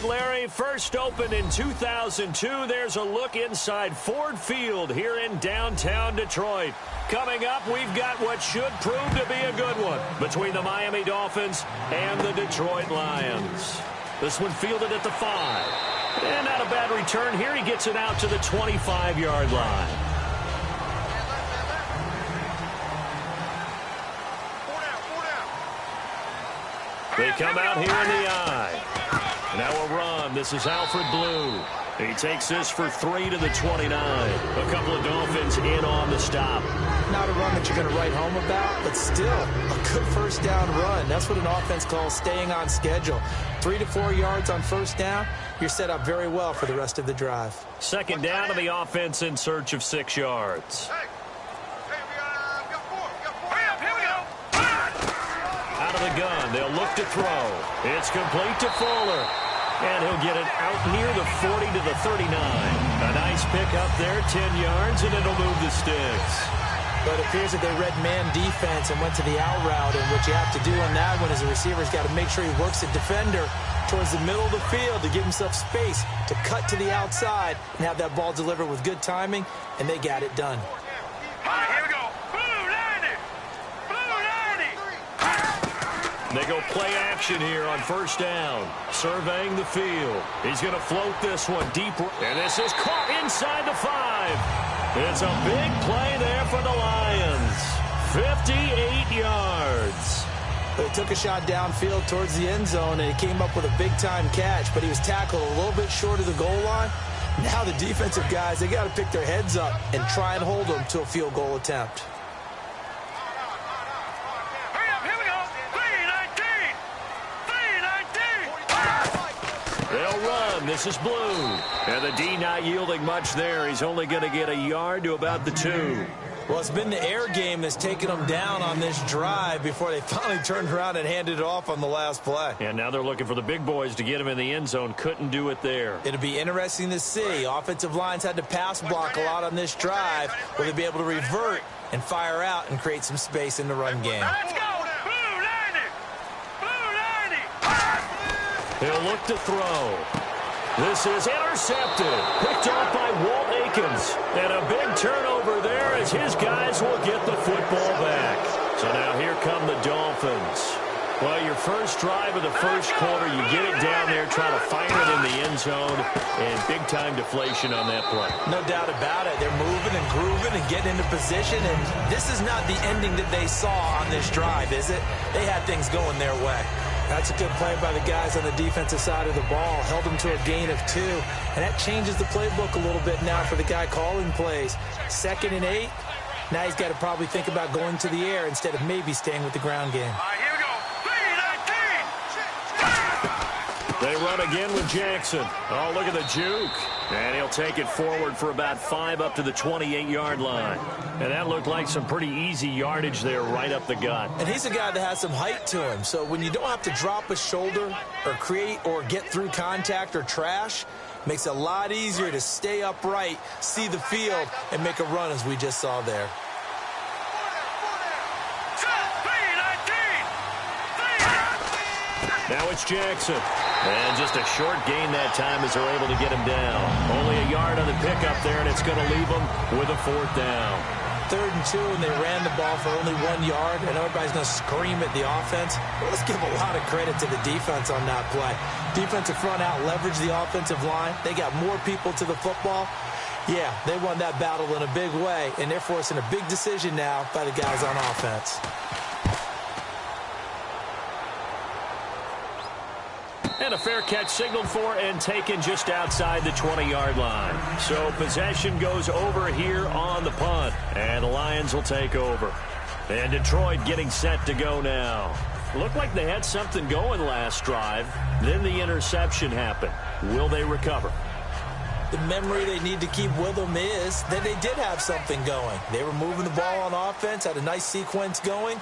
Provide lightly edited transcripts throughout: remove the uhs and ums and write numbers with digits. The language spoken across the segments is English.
right, Larry, first opened in 2002. There's a look inside Ford Field here in downtown Detroit. Coming up, we've got what should prove to be a good one between the Miami Dolphins and the Detroit Lions. This one fielded at the 5. And not a bad return here. He gets it out to the 25-yard line. They come out here in the eye. Now a run. This is Alfred Blue. He takes this for 3 to the 29. A couple of Dolphins in on the stop. Not a run that you're going to write home about, but still a good first down run. That's what an offense calls staying on schedule. 3 to 4 yards on first down. You're set up very well for the rest of the drive. Second down to the offense in search of 6 yards. Out of the gun, they'll look to throw. It's complete to Fuller. And he'll get it out near the 40 to the 39. A nice pick up there, 10 yards, and it'll move the sticks. But it appears that they read man defense and went to the out route. And what you have to do on that one is the receiver's got to make sure he works the defender towards the middle of the field to give himself space to cut to the outside and have that ball delivered with good timing, and they got it done. Here we go. They go play action here on first down. Surveying the field. He's going to float this one deeper. And this is caught inside the 5. It's a big play there for the Lions. 58 yards. But he took a shot downfield towards the end zone, and he came up with a big-time catch. But he was tackled a little bit short of the goal line. Now the defensive guys, they got to pick their heads up and try and hold them to a field goal attempt. They'll run. This is Blue. And the D not yielding much there. He's only going to get a yard to about the 2. Well, it's been the air game that's taken them down on this drive before they finally turned around and handed it off on the last play. And now they're looking for the big boys to get him in the end zone. Couldn't do it there. It'll be interesting to see. Offensive lines had to pass block a lot on this drive. Will they be able to revert and fire out and create some space in the run game? Let's go. He'll look to throw. This is intercepted. Picked off by Walt Aikens. And a big turnover there as his guys will get the football back. So now here come the Dolphins. Well, your first drive of the first quarter, you get it down there, try to fire it in the end zone, and big-time deflation on that play. No doubt about it. They're moving and grooving and getting into position, and this is not the ending that they saw on this drive, is it? They had things going their way. That's a good play by the guys on the defensive side of the ball. Held them to a gain of 2. And that changes the playbook a little bit now for the guy calling plays. 2nd and 8. Now he's got to probably think about going to the air instead of maybe staying with the ground game. Here we go. 3-19. They run again with Jackson. Oh, look at the juke. And he'll take it forward for about 5 up to the 28-yard line. And that looked like some pretty easy yardage there right up the gut. And he's a guy that has some height to him. So when you don't have to drop a shoulder or create or get through contact or trash, makes it a lot easier to stay upright, see the field, and make a run as we just saw there. Now it's Jackson. And just a short gain that time as they're able to get him down. Only a yard on the pickup there, and it's going to leave them with a 4th down. 3rd and 2, and they ran the ball for only 1 yard, and everybody's going to scream at the offense. Well, let's give a lot of credit to the defense on that play. Defensive front out leveraged the offensive line. They got more people to the football. Yeah, they won that battle in a big way, and they're forcing a big decision now by the guys on offense. And a fair catch signaled for and taken just outside the 20-yard line. So possession goes over here on the punt. And the Lions will take over. And Detroit getting set to go now. Looked like they had something going last drive. Then the interception happened. Will they recover? The memory they need to keep with them is that they did have something going. They were moving the ball on offense, had a nice sequence going.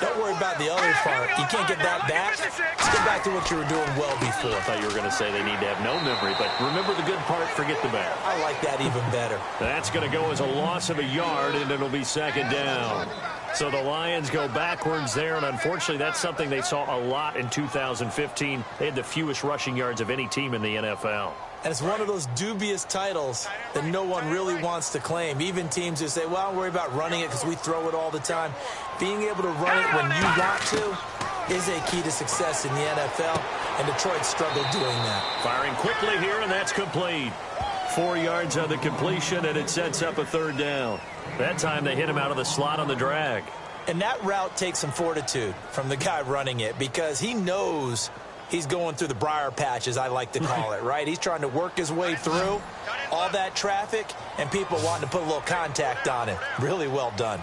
Don't worry about the other part. You can't get that back. Just get back to what you were doing well before. I thought you were going to say they need to have no memory, but remember the good part, forget the bad. I like that even better. That's going to go as a loss of a yard, and it'll be 2nd down. So the Lions go backwards there, and unfortunately that's something they saw a lot in 2015. They had the fewest rushing yards of any team in the NFL. And it's one of those dubious titles that no one really wants to claim. Even teams who say, well, I don't worry about running it because we throw it all the time. Being able to run it when you want to is a key to success in the NFL, and Detroit struggled doing that. Firing quickly here, and that's complete. 4 yards on the completion, and it sets up a third down. That time they hit him out of the slot on the drag. And that route takes some fortitude from the guy running it because he knows he's going through the briar patch, as I like to call it, right? He's trying to work his way through all that traffic and people wanting to put a little contact on it. Really well done.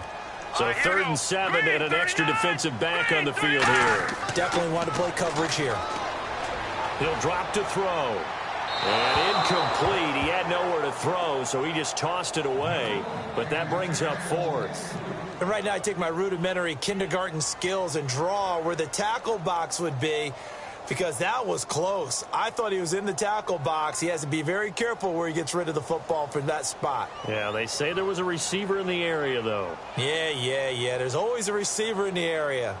So 3rd and 7 and an extra defensive back on the field here. Definitely want to play coverage here. He'll drop to throw. And incomplete. He had nowhere to throw, so he just tossed it away. But that brings up 4th. And right now I take my rudimentary kindergarten skills and draw where the tackle box would be, because that was close. I thought he was in the tackle box. He has to be very careful where he gets rid of the football from that spot. Yeah, they say there was a receiver in the area, though. Yeah. There's always a receiver in the area.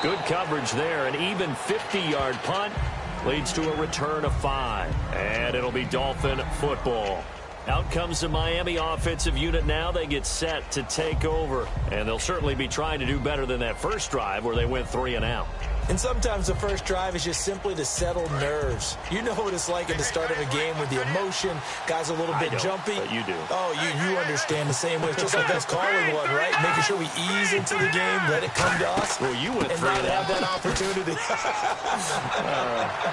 Good coverage there. An even 50-yard punt leads to a return of 5. And it'll be Dolphin football. Out comes the Miami offensive unit now. They get set to take over. And they'll certainly be trying to do better than that first drive where they went 3 and out. And sometimes the first drive is just simply to settle nerves. You know what it's like at the start of a game with the emotion. Guys a little bit jumpy. But you do. Oh, you understand the same way. It's just like us calling one, right? Making sure we ease into the game, let it come to us. Well, you went 3 and out. And not have that opportunity.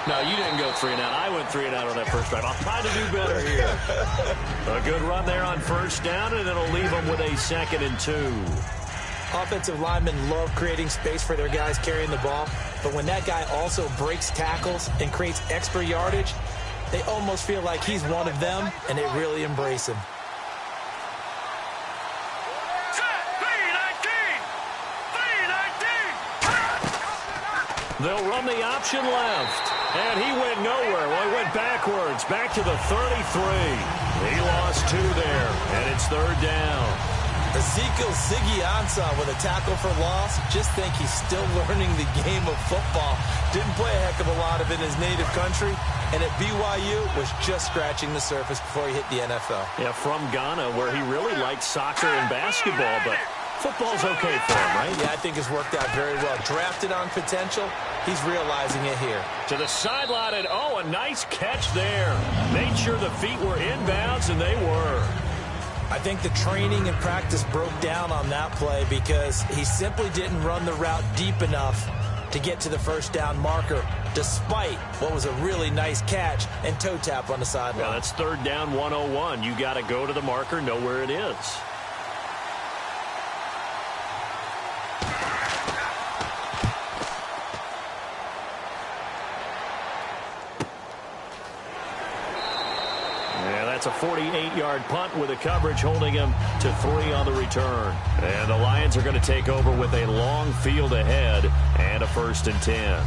No, you didn't go 3 and out. I went 3 and out on that first drive. I'll try to do better here. A good run there on 1st down, and it'll leave them with a 2nd and 2. Offensive linemen love creating space for their guys carrying the ball, but when that guy also breaks tackles and creates extra yardage, they almost feel like he's one of them, and they really embrace him. They'll run the option left, and he went nowhere. Well, he went backwards, back to the 33. He lost 2 there, and it's 3rd down. Ezekiel Ziggy-Ansah with a tackle for loss. Just think he's still learning the game of football. Didn't play a heck of a lot of it in his native country. And at BYU was just scratching the surface before he hit the NFL. Yeah, from Ghana, where he really liked soccer and basketball, but football's okay for him, right? Yeah, I think it's worked out very well. Drafted on potential. He's realizing it here. To the sideline, and oh, a nice catch there. Made sure the feet were inbounds, and they were. I think the training and practice broke down on that play because he simply didn't run the route deep enough to get to the 1st down marker, despite what was a really nice catch and toe tap on the sideline. Yeah, that's 3rd down 101. You got to go to the marker, know where it is. That's a 48-yard punt with a coverage holding him to 3 on the return. And the Lions are going to take over with a long field ahead and a 1st and 10.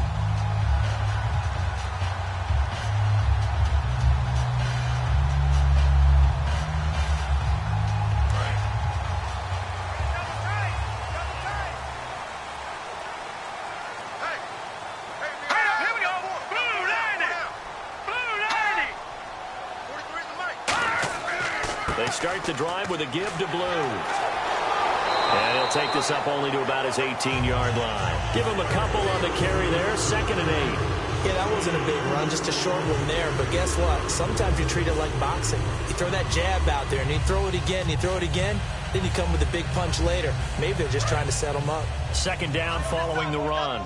They start the drive with a give to Blue. And he'll take this up only to about his 18-yard line. Give him a couple on the carry there, 2nd and 8. Yeah, that wasn't a big run, just a short one there. But guess what? Sometimes you treat it like boxing. You throw that jab out there, and you throw it again, and you throw it again. Then you come with a big punch later. Maybe they're just trying to set him up. 2nd down following the run.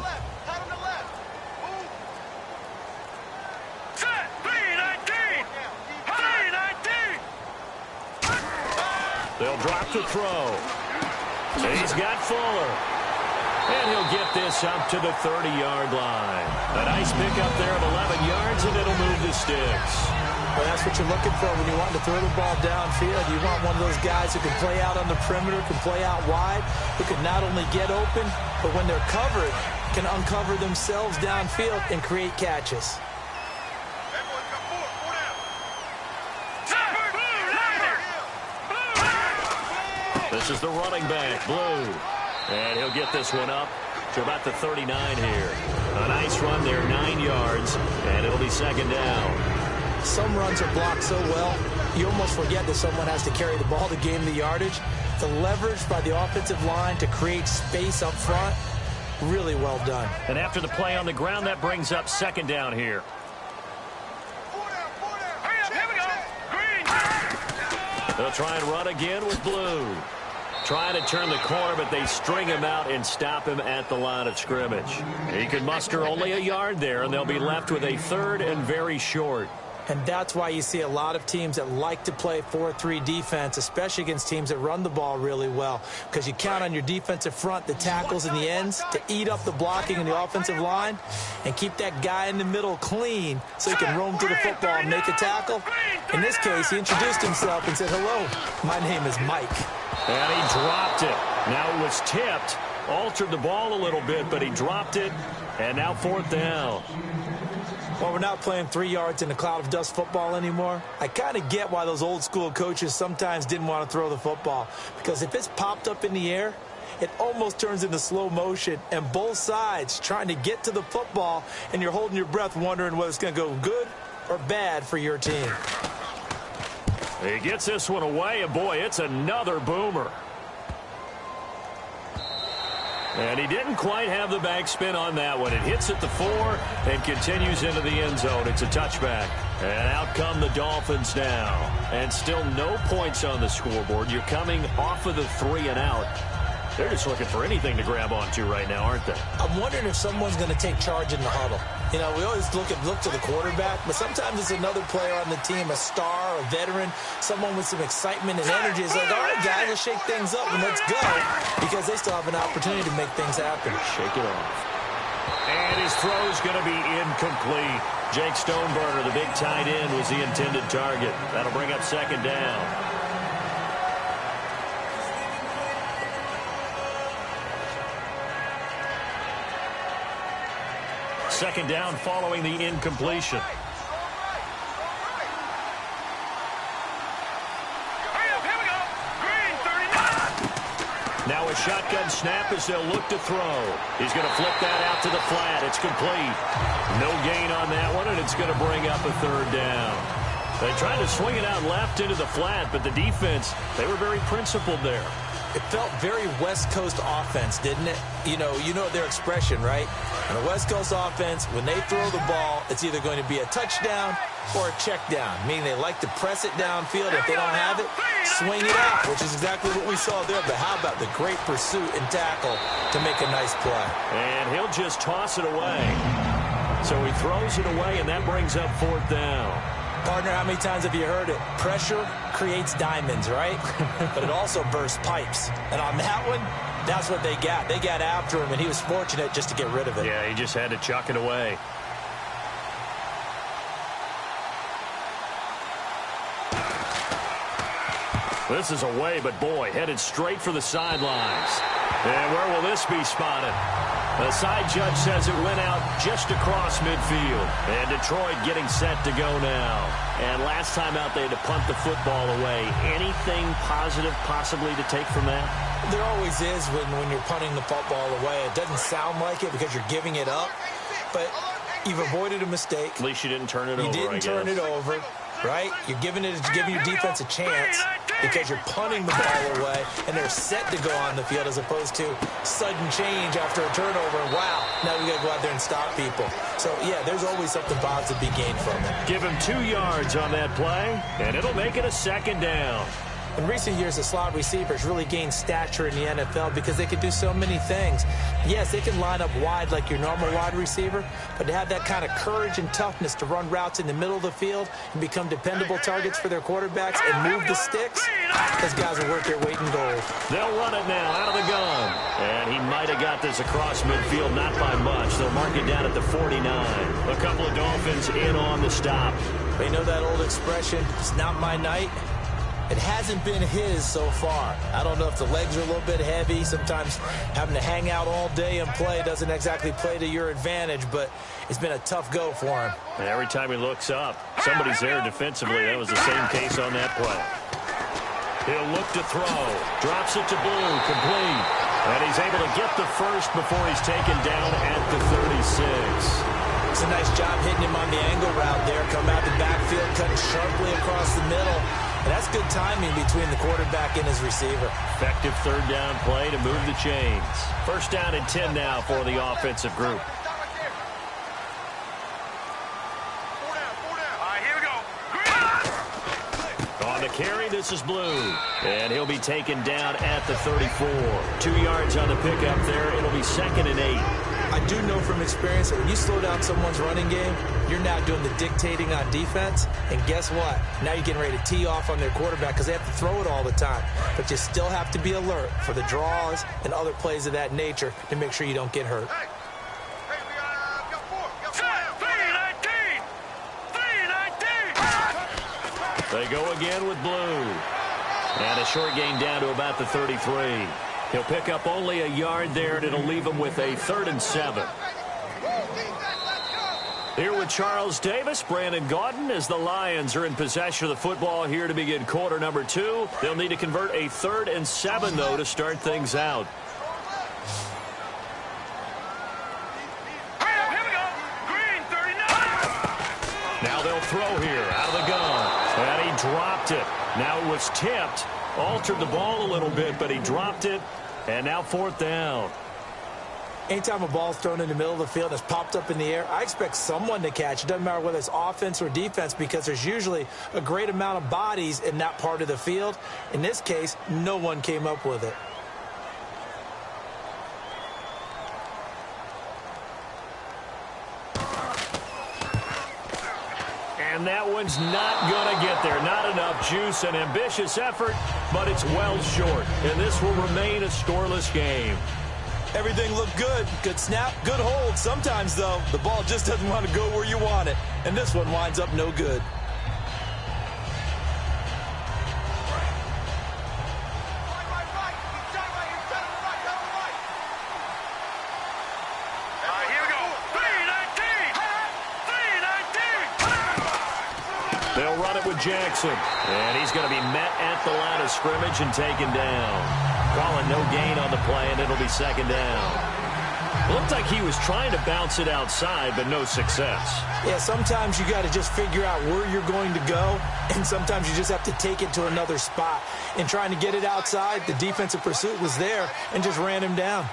They'll drop to throw. He's got Fuller. And he'll get this up to the 30-yard line. A nice pickup there of 11 yards, and it'll move the sticks. Well, that's what you're looking for when you want to throw the ball downfield. You want one of those guys who can play out on the perimeter, can play out wide, who can not only get open, but when they're covered, can uncover themselves downfield and create catches. This is the running back, Blue. And he'll get this one up to about the 39 here. A nice run there, 9 yards, and it'll be second down. Some runs are blocked so well, you almost forget that someone has to carry the ball to gain the yardage. The leverage by the offensive line to create space up front, really well done. And after the play on the ground, that brings up second down here. They'll try and run again with Blue. Trying to turn the corner, but they string him out and stop him at the line of scrimmage. He can muster only a yard there, and they'll be left with a third and very short. And that's why you see a lot of teams that like to play 4-3 defense, especially against teams that run the ball really well, because you count on your defensive front, the tackles and the ends, to eat up the blocking in the offensive line and keep that guy in the middle clean so he can roam to the football and make a tackle. In this case, he introduced himself and said, "Hello, my name is Mike." And he dropped it. Now it was tipped, altered the ball a little bit, but he dropped it, and now fourth down. Well, we're not playing 3 yards in a cloud of dust football anymore. I kind of get why those old school coaches sometimes didn't want to throw the football, because if it's popped up in the air, it almost turns into slow motion, and both sides trying to get to the football, and you're holding your breath wondering whether it's going to go good or bad for your team. He gets this one away, and boy, it's another boomer. And he didn't quite have the backspin on that one. It hits at the 4 and continues into the end zone. It's a touchback. And out come the Dolphins now. And still no points on the scoreboard. You're coming off of the 3 and out. They're just looking for anything to grab onto right now, aren't they? I'm wondering if someone's going to take charge in the huddle. You know, we always look to the quarterback, but sometimes it's another player on the team, a star, a veteran, someone with some excitement and energy. It's like, all right, guys, let's shake things up and let's go, because they still have an opportunity to make things happen. Shake it off. And his throw's going to be incomplete. Jake Stoneburner, the big tight end, was the intended target. That'll bring up second down. Second down following the incompletion. Now a shotgun snap as they'll look to throw. He's going to flip that out to the flat. It's complete. No gain on that one, and it's going to bring up a third down. They tried to swing it out left into the flat, but the defense, they were very principled there. It felt very West Coast offense, didn't it? You know their expression, right? On the West Coast offense, when they throw the ball, it's either going to be a touchdown or a check down, meaning they like to press it downfield. If they don't have it, swing it out, which is exactly what we saw there. But how about the great pursuit and tackle to make a nice play? And he'll just toss it away. So he throws it away, and that brings up fourth down. Partner, how many times have you heard it? Pressure creates diamonds, right? But it also bursts pipes. And on that one, that's what they got. They got after him, and he was fortunate just to get rid of it. Yeah, he just had to chuck it away. This is away, but boy, headed straight for the sidelines. And where will this be spotted? The side judge says it went out just across midfield. And Detroit getting set to go now. And last time out, they had to punt the football away. Anything positive possibly to take from that? There always is when you're punting the football away. It doesn't sound like it because you're giving it up. But you've avoided a mistake. At least you didn't turn it over, You didn't turn it over, right? You're giving your defense a chance because you're punting the ball away, and they're set to go on the field as opposed to sudden change after a turnover. And wow, now we got to go out there and stop people. So, yeah, there's always something positive to be gained from it. Give him 2 yards on that play, and it'll make it a second down. In recent years, the slot receivers really gained stature in the NFL because they can do so many things. Yes, they can line up wide like your normal wide receiver, but to have that kind of courage and toughness to run routes in the middle of the field and become dependable targets for their quarterbacks and move the sticks, those guys will worth their weight in gold. They'll run it now out of the gun. And he might have got this across midfield, not by much. They'll mark it down at the 49. A couple of Dolphins in on the stop. They know that old expression, it's not my night. It hasn't been his so far. I don't know if the legs are a little bit heavy. Sometimes having to hang out all day and play doesn't exactly play to your advantage, but it's been a tough go for him. And every time he looks up, somebody's there defensively. That was the same case on that play. He'll look to throw. Drops it to Blue. Complete. And he's able to get the first before he's taken down at the 36. It's a nice job hitting him on the angle route there. Come out the backfield, cutting sharply across the middle. And that's good timing between the quarterback and his receiver. Effective third down play to move the chains. First down and 10 now for the offensive group. On the carry, this is Blue. And he'll be taken down at the 34. 2 yards on the pickup there. It'll be 2nd and 8. I do know from experience that when you slow down someone's running game, you're now doing the dictating on defense. And guess what? Now you're getting ready to tee off on their quarterback because they have to throw it all the time. But you still have to be alert for the draws and other plays of that nature to make sure you don't get hurt. Hey, we got 4. They go again with Blue. And a short gain down to about the 33. He'll pick up only a yard there, and it'll leave him with a 3rd and 7. Here with Charles Davis, Brandon Gaudin, as the Lions are in possession of the football here to begin quarter number 2. They'll need to convert a 3rd and 7, though, to start things out. Here we go. Green, 39. Now they'll throw here out of the gun. And he dropped it. Now it was tipped. Altered the ball a little bit, but he dropped it. And now 4th down. Anytime a ball's thrown in the middle of the field and it's popped up in the air, I expect someone to catch. It doesn't matter whether it's offense or defense because there's usually a great amount of bodies in that part of the field. In this case, no one came up with it. And that one's not going to get there. Not enough juice. An ambitious effort, but it's well short. And this will remain a scoreless game. Everything looked good. Good snap, good hold. Sometimes, though, the ball just doesn't want to go where you want it. And this one winds up no good. They'll run it with Jackson. And he's going to be met at the line of scrimmage and taken down. Calling no gain on the play, and it'll be 2nd down. It looked like he was trying to bounce it outside, but no success. Yeah, sometimes you got to just figure out where you're going to go, and sometimes you just have to take it to another spot. In trying to get it outside, the defensive pursuit was there and just ran him down.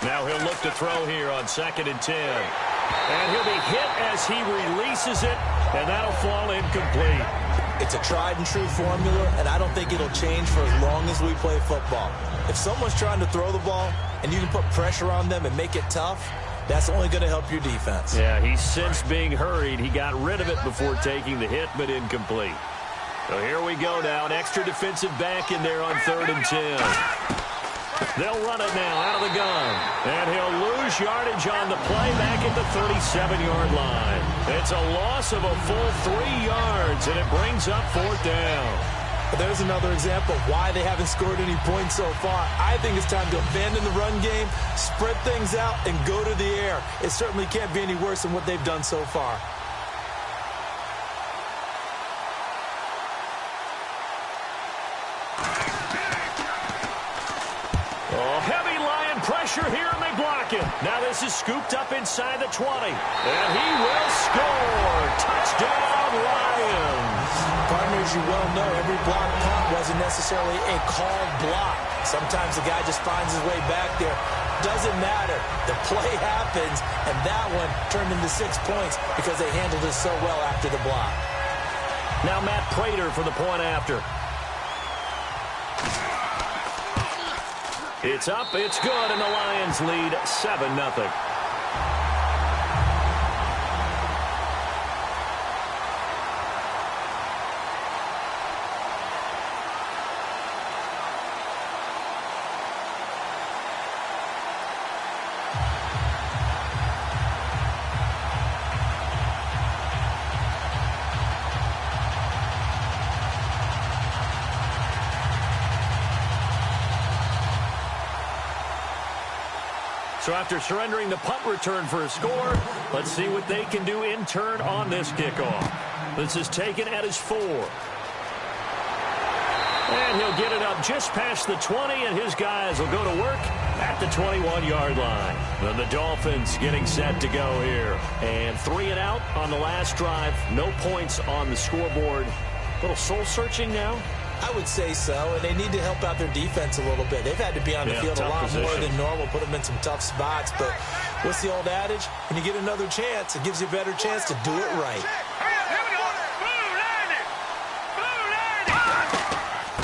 Now he'll look to throw here on 2nd and 10. And he'll be hit as he releases it, and that'll fall incomplete. It's a tried-and-true formula, and I don't think it'll change for as long as we play football. If someone's trying to throw the ball and you can put pressure on them and make it tough, that's only going to help your defense. Yeah, he's since being hurried. He got rid of it before taking the hit, but incomplete. So here we go now. An extra defensive back in there on 3rd and 10. They'll run it now out of the gun. And he'll lose yardage on the play back at the 37-yard line. It's a loss of a full 3 yards, and it brings up 4th down. There's another example of why they haven't scored any points so far. I think it's time to abandon the run game, spread things out, and go to the air. It certainly can't be any worse than what they've done so far. Pressure here, and they block it. Now this is scooped up inside the 20. And he will score. Touchdown, Lions. Partners, you well know every block punt wasn't necessarily a called block. Sometimes the guy just finds his way back there. Doesn't matter. The play happens, and that one turned into 6 points because they handled it so well after the block. Now Matt Prater for the point after. It's up, it's good, and the Lions lead 7-0. So after surrendering the punt return for a score, let's see what they can do in turn on this kickoff. This is taken at his 4. And he'll get it up just past the 20, and his guys will go to work at the 21-yard line. Then the Dolphins getting set to go here. And 3 and out on the last drive. No points on the scoreboard. A little soul-searching now. I would say so, and they need to help out their defense a little bit. They've had to be on the field a lot more than normal, put them in some tough spots. But what's the old adage? When you get another chance, it gives you a better chance to do it right.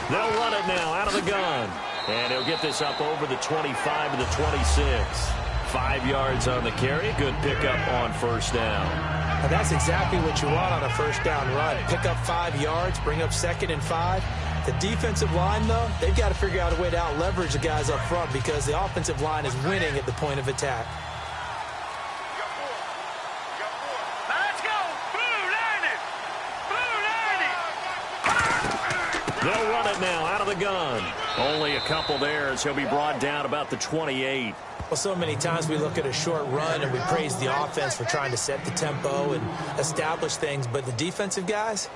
They'll run it now out of the gun. And he'll get this up over the 25 to the 26. 5 yards on the carry. Good pickup on first down. And that's exactly what you want on a first down run. Pick up 5 yards, bring up 2nd and 5. The defensive line, though, they've got to figure out a way to out-leverage the guys up front because the offensive line is winning at the point of attack. Let's go! Blue They'll run it now out of the gun. Only a couple there as he'll be brought down about the 28. Well, so many times we look at a short run and we praise the offense for trying to set the tempo and establish things. But the defensive guys,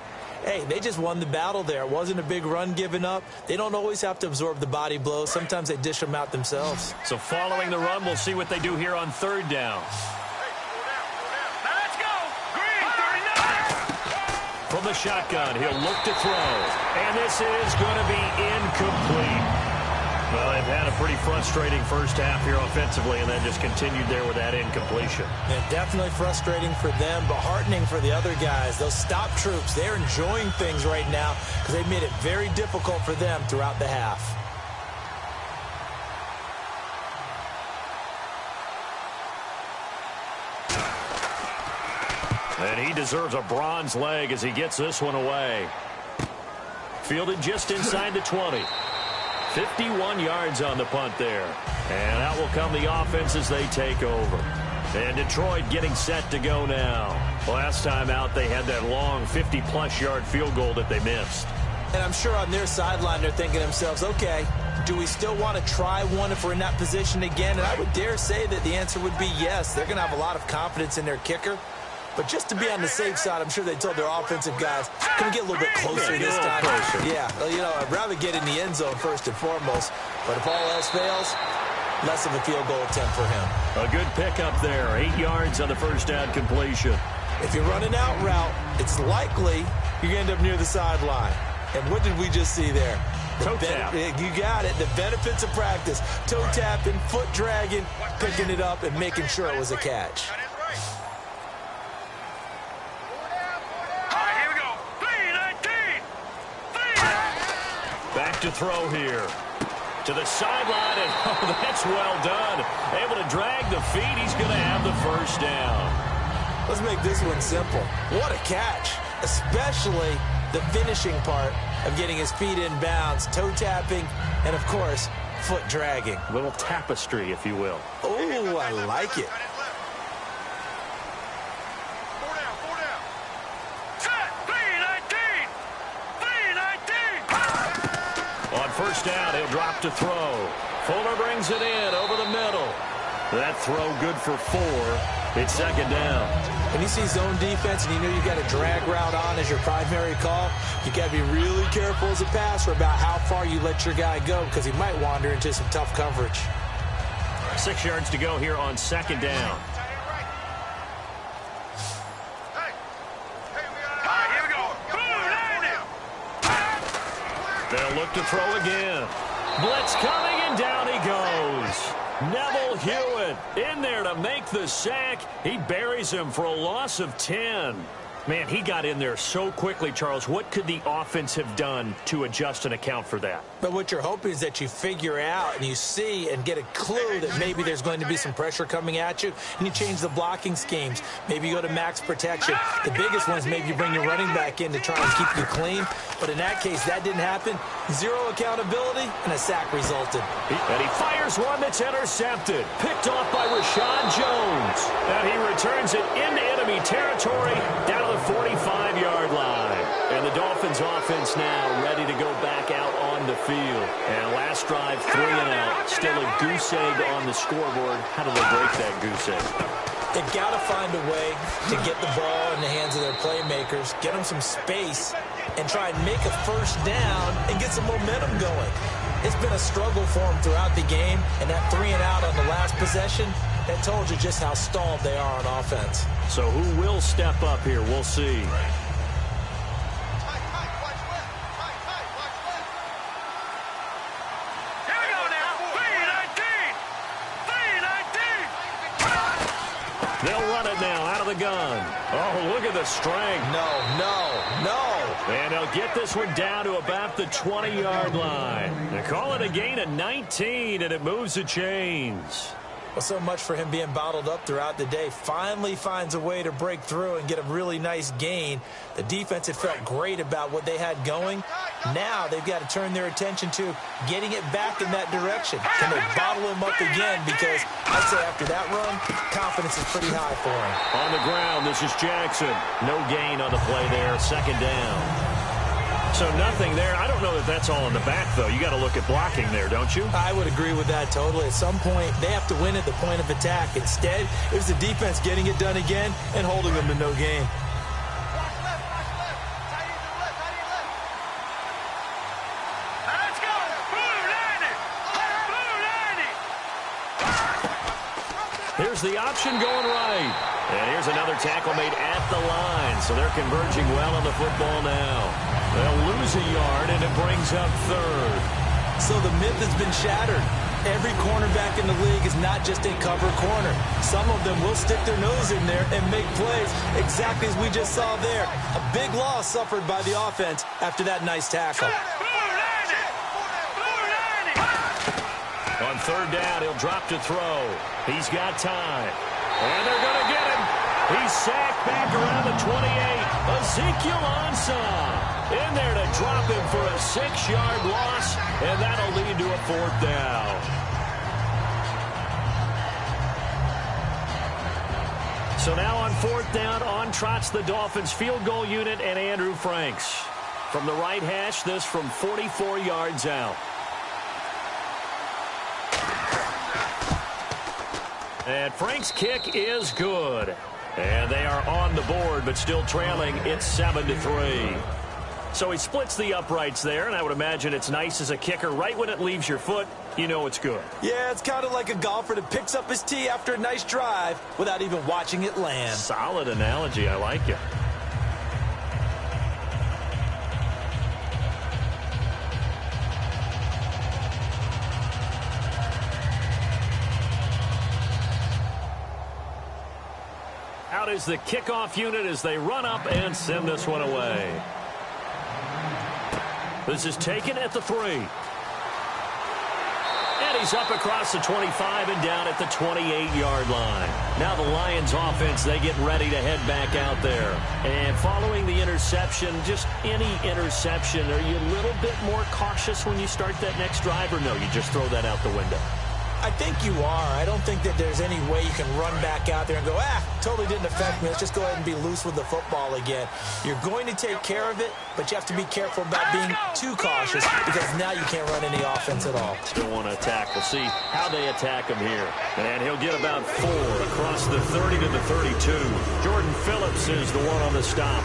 hey, they just won the battle there. It wasn't a big run given up. They don't always have to absorb the body blows. Sometimes they dish them out themselves. So following the run, we'll see what they do here on 3rd down. Let's go! Green 39! From the shotgun, he'll look to throw. And this is going to be incomplete. Well, they've had a pretty frustrating first half here offensively and then just continued there with that incompletion. Yeah, definitely frustrating for them, but heartening for the other guys. Those stop troops, they're enjoying things right now because they've made it very difficult for them throughout the half. And he deserves a bronze leg as he gets this one away. Fielded just inside the 20. 51 yards on the punt there. And out will come the offense as they take over. And Detroit getting set to go now. Last time out, they had that long 50-plus yard field goal that they missed. And I'm sure on their sideline, they're thinking to themselves, okay, do we still want to try one if we're in that position again? And I would dare say that the answer would be yes. They're going to have a lot of confidence in their kicker. But just to be on the safe side, I'm sure they told their offensive guys, can we get a little bit closer this time? Yeah, well, you know, I'd rather get in the end zone first and foremost. But if all else fails, less of a field goal attempt for him. A good pickup there. 8 yards on the first down completion. If you're running out route, it's likely you're going to end up near the sideline. And what did we just see there? Toe tap. You got it. The benefits of practice. Toe tapping, foot dragging, picking it up, and making sure it was a catch. Back to throw here. To the sideline, and oh, that's well done. Able to drag the feet. He's going to have the first down. Let's make this one simple. What a catch, especially the finishing part of getting his feet in bounds, toe tapping, and, of course, foot dragging. A little tapestry, if you will. Oh, I like it. First down, he'll drop to throw. Fuller brings it in over the middle. That throw good for 4. It's 2nd down. When you see zone defense and you know you got a drag route on as your primary call, you got to be really careful as a passer about how far you let your guy go because he might wander into some tough coverage. 6 yards to go here on 2nd down. They'll look to throw again. Blitz coming, and down he goes. Neville Hewitt in there to make the sack. He buries him for a loss of 10. Man, he got in there so quickly, Charles. What could the offense have done to adjust and account for that? But what you're hoping is that you figure out and you see and get a clue that maybe there's going to be some pressure coming at you, and you change the blocking schemes. Maybe you go to max protection. The biggest one is maybe you bring your running back in to try and keep you clean. But in that case, that didn't happen. 0 accountability, and a sack resulted. And he fires one that's intercepted. Picked off by Rashad Jones. And he returns it into enemy territory down to the 45-yard line. And the the Dolphins offense now ready to go back out on the field. And last drive, 3 and out. Still a goose egg on the scoreboard. How do they break that goose egg? They've got to find a way to get the ball in the hands of their playmakers, get them some space, and try and make a first down and get some momentum going. It's been a struggle for them throughout the game, and that 3 and out on the last possession, that told you just how stalled they are on offense. So who will step up here? We'll see. They'll run it now out of the gun. Oh, look at the strength. No. And they'll get this one down to about the 20-yard line. They call it a gain of 19, and it moves the chains. Well, so much for him being bottled up throughout the day. Finally finds a way to break through and get a really nice gain. The defense had felt great about what they had going. Now they've got to turn their attention to getting it back in that direction. Can they bottle him up again? Because I'd say after that run, confidence is pretty high for him. On the ground, this is Jackson. No gain on the play there. Second down. So nothing there. I don't know that that's all in the back, though. You got to look at blocking there, don't you? I would agree with that totally. At some point, they have to win at the point of attack. Instead, it was the defense getting it done again and holding them to no gain. Let's go. Blue 90. Here's the option going right. And here's another tackle made at the line. So they're converging well on the football now. They'll lose a yard, and it brings up third. So the myth has been shattered. Every cornerback in the league is not just a cover corner. Some of them will stick their nose in there and make plays exactly as we just saw there. A big loss suffered by the offense after that nice tackle. On third down, he'll drop to throw. He's got time. And they're going to get him. He's sacked back around the 28. Ezekiel Ansah in there to drop him for a 6-yard loss, and that'll lead to a 4th down. So now on 4th down, on trots the Dolphins field goal unit and Andrew Franks. From the right hash, this from 44 yards out. And Frank's kick is good. And they are on the board, but still trailing. It's 7-3. So he splits the uprights there, and I would imagine it's nice as a kicker. Right when it leaves your foot, you know it's good. Yeah, it's kind of like a golfer that picks up his tee after a nice drive without even watching it land. Solid analogy. I like it. Out is the kickoff unit as they run up and send this one away. This is taken at the 3. And he's up across the 25 and down at the 28-yard line. Now the Lions offense, they get ready to head back out there. And following the interception, just any interception, are you a little bit more cautious when you start that next drive, or no, you just throw that out the window? I think you are. I don't think that there's any way you can run back out there and go, totally didn't affect me. Let's just go ahead and be loose with the football again. You're going to take care of it, but you have to be careful about being too cautious because now you can't run any offense at all. Still want to attack. We'll see how they attack him here. And he'll get about 4 across the 30 to the 32. Jordan Phillips is the one on the stop.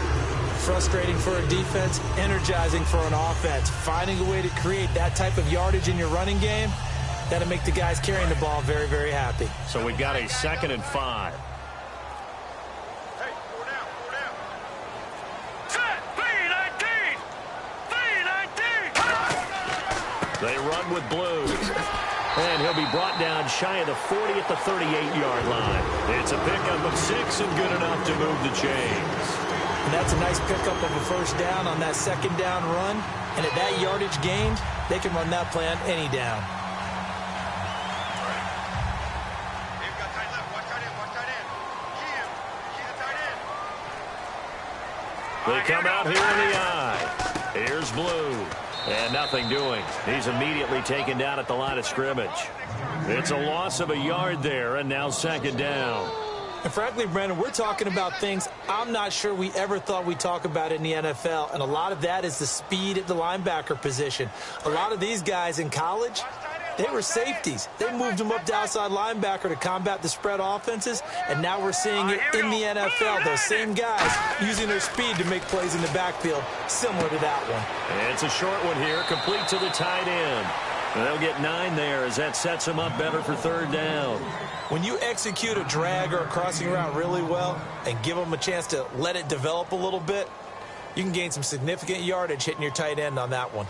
Frustrating for a defense, energizing for an offense. Finding a way to create that type of yardage in your running game, that'll make the guys carrying the ball very, very happy. So we've got a 2nd and 5. Hey, 4 down, 4 down. Set, B-19. B-19. They run with blue. And he'll be brought down shy of the 40 at the 38-yard line. It's a pickup of 6 and good enough to move the chains. And that's a nice pickup of a first down on that 2nd down run. And at that yardage gained, they can run that play on any down. They come out here in the eye. Here's blue. And nothing doing. He's immediately taken down at the line of scrimmage. It's a loss of a yard there, and now 2nd down. And frankly, Brandon, we're talking about things I'm not sure we ever thought we'd talk about in the NFL, and a lot of that is the speed at the linebacker position. A lot of these guys in college, they were safeties. They moved them up to outside linebacker to combat the spread offenses, and now we're seeing it in the NFL. Those same guys using their speed to make plays in the backfield, similar to that one. And it's a short one here, complete to the tight end. They'll get 9 there as that sets them up better for third down. When you execute a drag or a crossing route really well and give them a chance to let it develop a little bit, you can gain some significant yardage hitting your tight end on that one.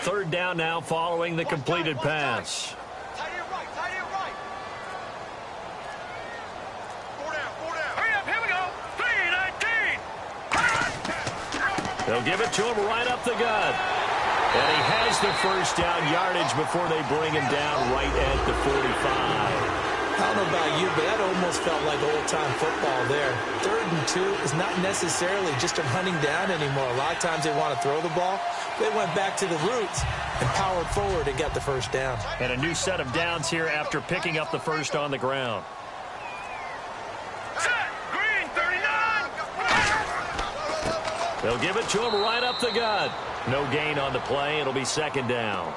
Third down now following the completed pass. Tight end right, tight end right. 4 down, 4 down. Hurry up, here we go. 3-19. They'll give it to him right up the gut. And he has the first down yardage before they bring him down right at the 45. I don't know about you, but that almost felt like old-time football there. 3rd and 2 is not necessarily just a hunting down anymore. A lot of times they want to throw the ball. They went back to the roots and powered forward and got the first down. And a new set of downs here after picking up the first on the ground. Set. Green, 39. They'll give it to him right up the gut. No gain on the play. It'll be second down.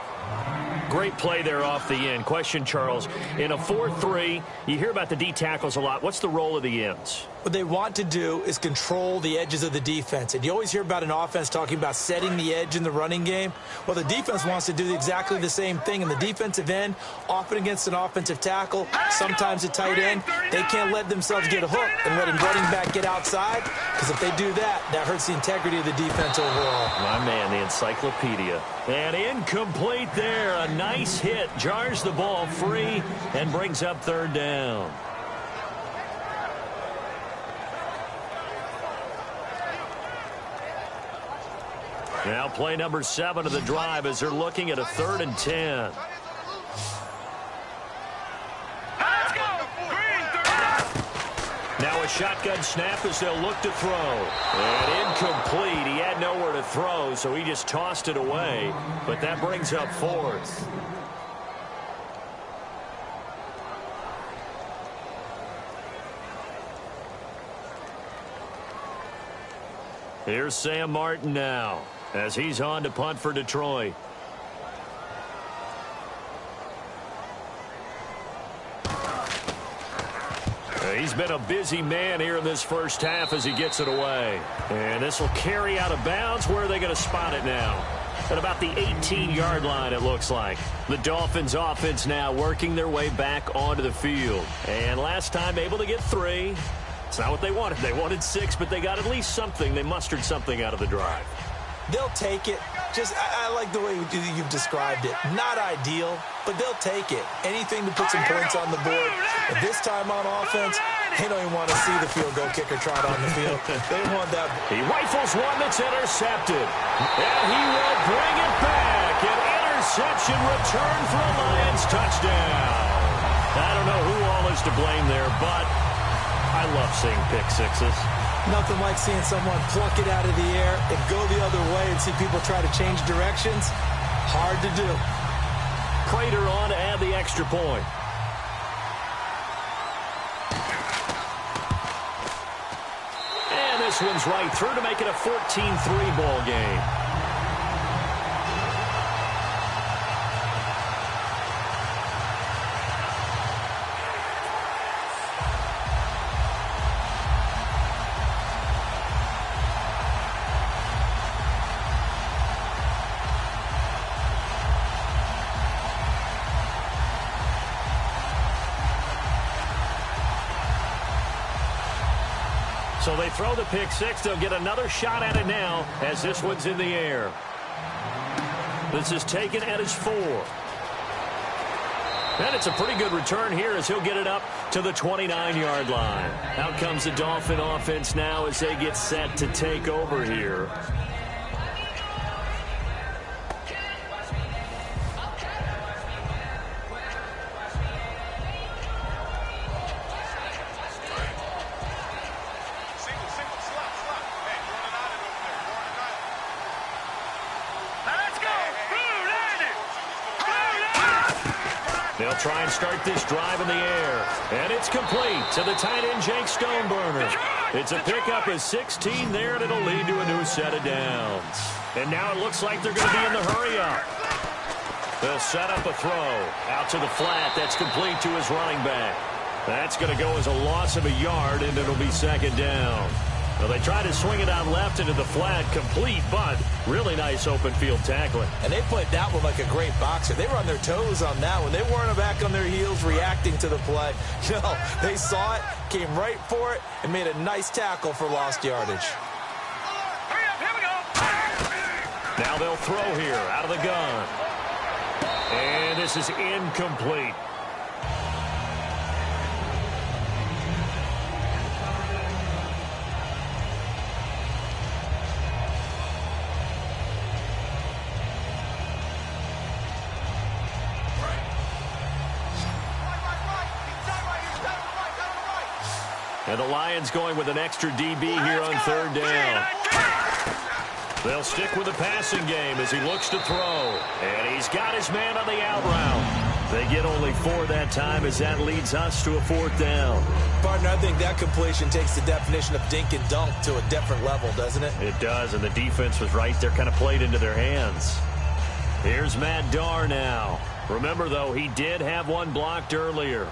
Great play there off the end. Question, Charles, in a 4-3, you hear about the D tackles a lot. What's the role of the ends? What they want to do is control the edges of the defense. And you always hear about an offense talking about setting the edge in the running game. Well, the defense wants to do exactly the same thing. And the defensive end, often against an offensive tackle, sometimes a tight end, they can't let themselves get a hook and let a running back get outside. Because if they do that, that hurts the integrity of the defense overall. My man, the encyclopedia. And incomplete there. A nice hit. Jars the ball free and brings up third down. Now play number 7 of the drive as they're looking at a 3rd and 10. Let's go. Green, 39. Now a shotgun snap as they'll look to throw. And incomplete. He had nowhere to throw, so he just tossed it away. But that brings up 4th. Here's Sam Martin now as he's on to punt for Detroit. He's been a busy man here in this first half as he gets it away. And this will carry out of bounds. Where are they going to spot it now? At about the 18-yard line, it looks like. The Dolphins offense now working their way back onto the field. And last time able to get 3. It's not what they wanted. They wanted 6, but they got at least something. They mustered something out of the drive. They'll take it. I like the way you've described it. Not ideal, but they'll take it. Anything to put some points on the board. But this time on offense, they don't even want to see the field goal kicker trot on the field. They want that. He rifles one that's intercepted. And he will bring it back. An interception return for a Lions touchdown. I don't know who all is to blame there, but I love seeing pick sixes. Nothing like seeing someone pluck it out of the air and go the other way and see people try to change directions. Hard to do. Prater on to add the extra point. And this one's right through to make it a 14-3 ball game. So they throw the pick six. They'll get another shot at it now as this one's in the air. This is taken at his 4. And it's a pretty good return here as he'll get it up to the 29-yard line. Out comes the Dolphin offense now as they get set to take over here. They'll try and start this drive in the air. And it's complete to the tight end, Jake Stoneburner. It's a pickup of 16 there, and it'll lead to a new set of downs. And now it looks like they're going to be in the hurry-up. They'll set up a throw out to the flat. That's complete to his running back. That's going to go as a loss of a yard, and it'll be second down. Well, they try to swing it out left into the flat, complete, but really nice open field tackling. And they played that one like a great boxer. They were on their toes on that one. They weren't back on their heels reacting to the play. No, they saw it, came right for it, and made a nice tackle for lost yardage. Hurry up, here we go. Now they'll throw here out of the gun. And this is incomplete. And the Lions going with an extra DB here on third down. They'll stick with the passing game as he looks to throw. And he's got his man on the out route. They get only 4 that time as that leads us to a fourth down. Partner, I think that completion takes the definition of dink and dunk to a different level, doesn't it? It does, and the defense was right there, kind of played into their hands. Here's Matt Darr now. Remember, though, he did have one blocked earlier.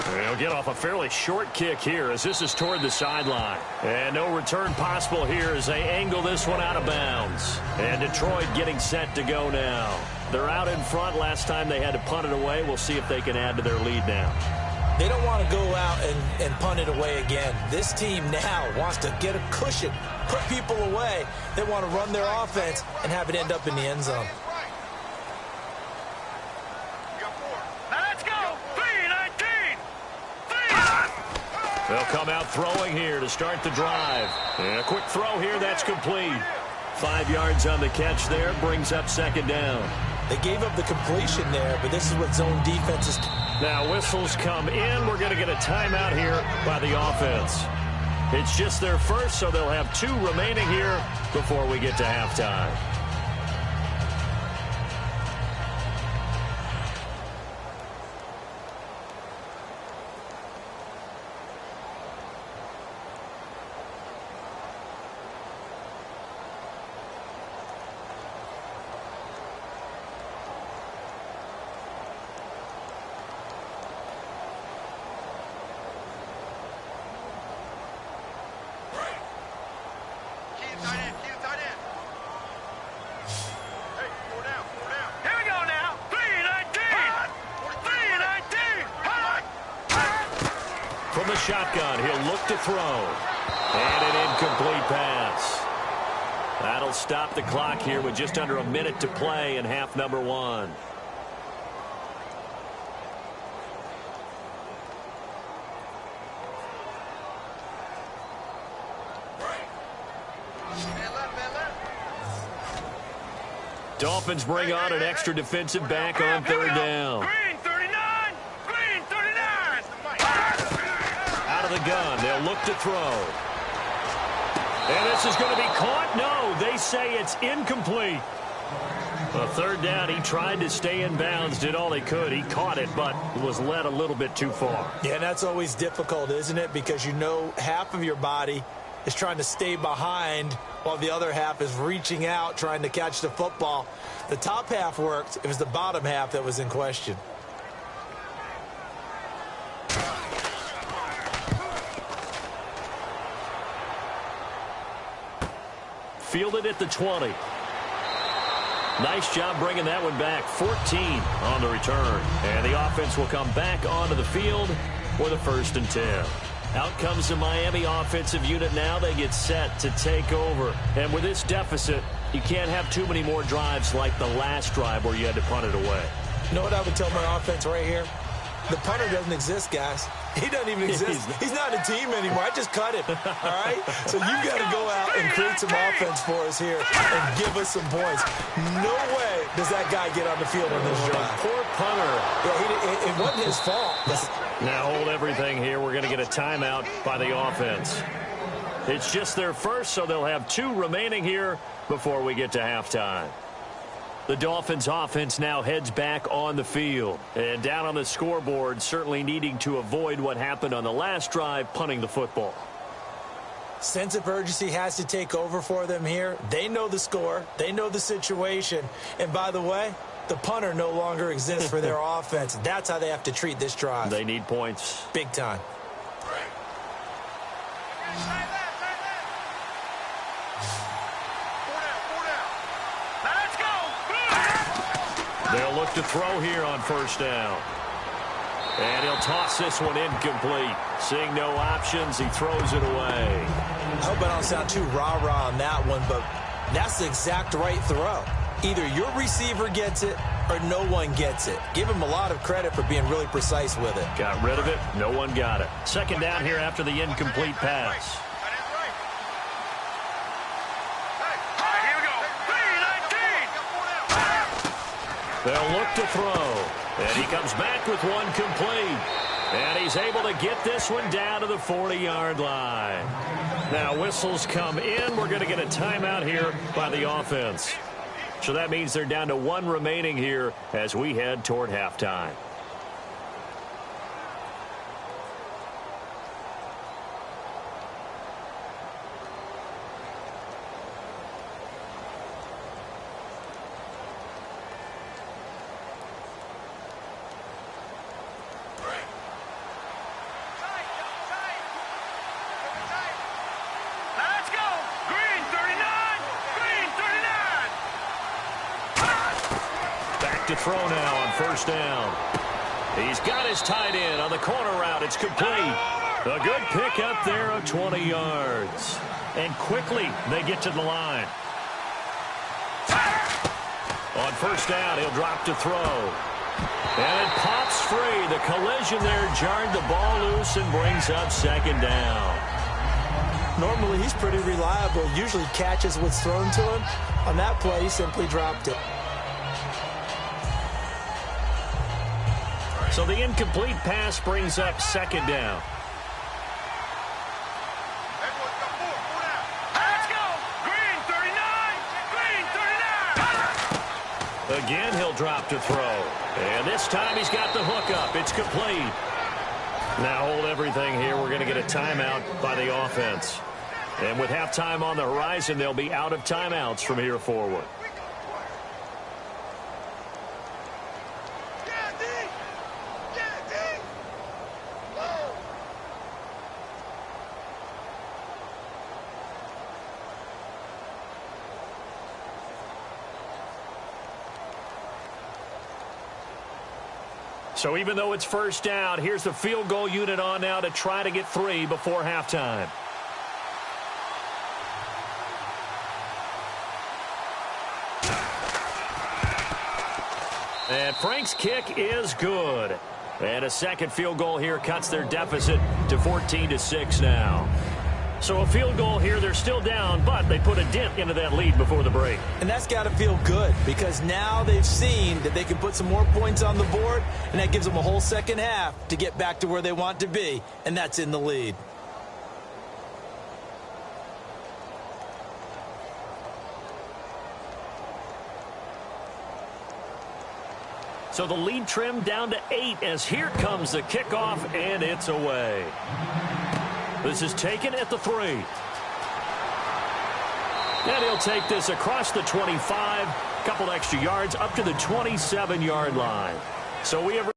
They'll get off a fairly short kick here as this is toward the sideline. And no return possible here as they angle this one out of bounds. And Detroit getting set to go now. They're out in front. Last time they had to punt it away. We'll see if they can add to their lead now. They don't want to go out and punt it away again. This team now wants to get a cushion, put people away. They want to run their offense and have it end up in the end zone. They'll come out throwing here to start the drive. And a quick throw here, that's complete. 5 yards on the catch there, brings up second down. They gave up the completion there, but this is what zone defense is. Now whistles come in. We're going to get a timeout here by the offense. It's just their first, so they'll have 2 remaining here before we get to halftime. From the shotgun, he'll look to throw. And an incomplete pass. That'll stop the clock here with just under a minute to play in half number 1. Dolphins bring on an extra defensive back on third down. Green 39! Green 39! Out of the gun, they'll look to throw. And this is going to be caught. No, they say it's incomplete. A third down, he tried to stay in bounds, did all he could. He caught it, but was led a little bit too far. Yeah, that's always difficult, isn't it? Because you know half of your body is trying to stay behind while the other half is reaching out, trying to catch the football. The top half worked. It was the bottom half that was in question. Fielded at the 20. Nice job bringing that one back. 14 on the return. And the offense will come back onto the field for the 1st and 10. Out comes the Miami offensive unit now. They get set to take over. And with this deficit, you can't have too many more drives like the last drive where you had to punt it away. You know what I would tell my offense right here? The punter doesn't exist, guys. He doesn't even exist. He's not a team anymore. I just cut him, all right? So you got to go out and create some offense for us here and give us some points. No way does that guy get on the field on this drive. Poor punter. Yeah, it wasn't his fault. Now hold everything here. We're going to get a timeout by the offense. It's just their first, so they'll have 2 remaining here before we get to halftime. The Dolphins offense now heads back on the field. And down on the scoreboard, certainly needing to avoid what happened on the last drive, punting the football. Sense of urgency has to take over for them here. They know the score. They know the situation. And by the way, the punter no longer exists for their offense. That's how they have to treat this drive. They need points. Big time. They'll look to throw here on first down. And he'll toss this one incomplete. Seeing no options, he throws it away. I hope I don't sound too rah-rah on that one, but that's the exact right throw. Either your receiver gets it or no one gets it. Give him a lot of credit for being really precise with it. Got rid of it. No one got it. Second down here after the incomplete pass. They'll look to throw. And he comes back with one complete. And he's able to get this one down to the 40-yard line. Now whistles come in. We're going to get a timeout here by the offense. So that means they're down to 1 remaining here as we head toward halftime. To throw now on first down. He's got his tight end on the corner route. It's complete. A good pick up there of 20 yards. And quickly they get to the line. On first down, he'll drop to throw. And it pops free. The collision there jarred the ball loose and brings up second down. Normally he's pretty reliable. Usually catches what's thrown to him. On that play, he simply dropped it. So the incomplete pass brings up second down. Let's go! Green 39! Green 39! Again, he'll drop to throw. And this time he's got the hook up. It's complete. Now hold everything here. We're going to get a timeout by the offense. And with halftime on the horizon, they'll be out of timeouts from here forward. So even though it's first down, here's the field goal unit on now to try to get 3 before halftime. And Frank's kick is good. And a second field goal here cuts their deficit to 14-6 now. So a field goal here, they're still down, but they put a dent into that lead before the break. And that's got to feel good because now they've seen that they can put some more points on the board, and that gives them a whole second half to get back to where they want to be, and that's in the lead. So the lead trimmed down to 8 as here comes the kickoff, and it's away. This is taken at the 3. And he'll take this across the 25, couple extra yards up to the 27-yard line. So we have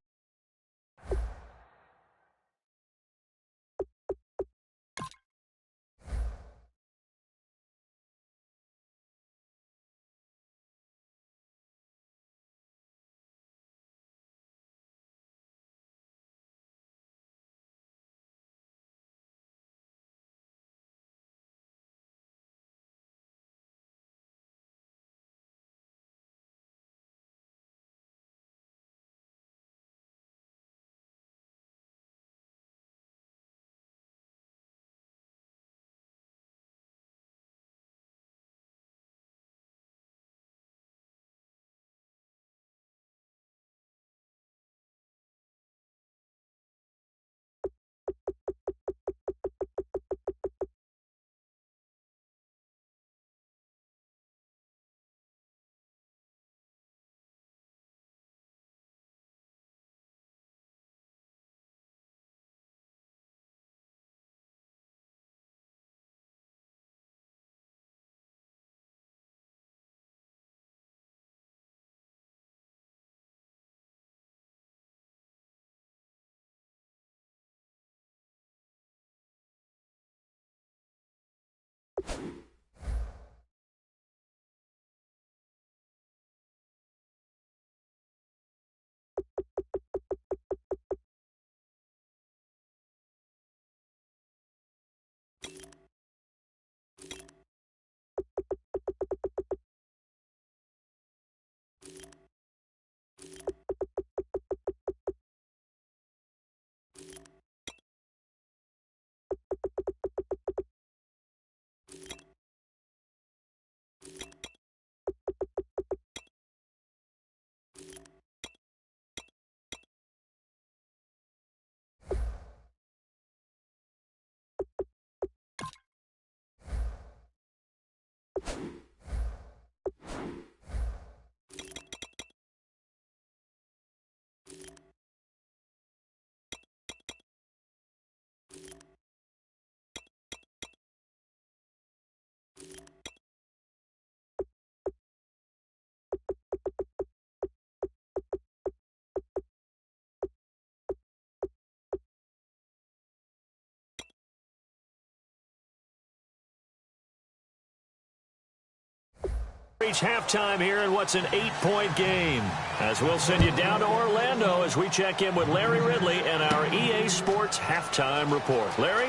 Reach halftime here in what's an 8-point game. As we'll send you down to Orlando as we check in with Larry Ridley and our EA Sports halftime report. Larry?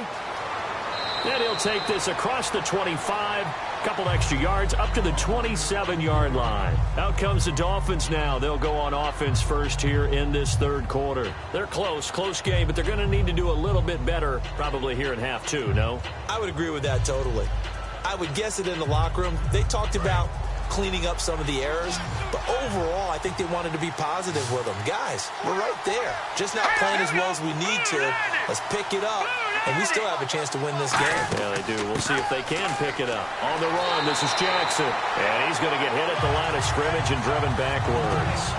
And he'll take this across the 25, couple extra yards up to the 27-yard line. Out comes the Dolphins now. They'll go on offense first here in this third quarter. They're close game, but they're going to need to do a little bit better probably here in half two, no? I would agree with that totally. I would guess it in the locker room. They talked about cleaning up some of the errors, but overall I think they wanted to be positive with them. Guys, we're right there, just not playing as well as we need to. Let's pick it up, and we still have a chance to win this game. Yeah, they do. We'll see if they can pick it up. On the run, this is Jackson, and he's going to get hit at the line of scrimmage and driven backwards.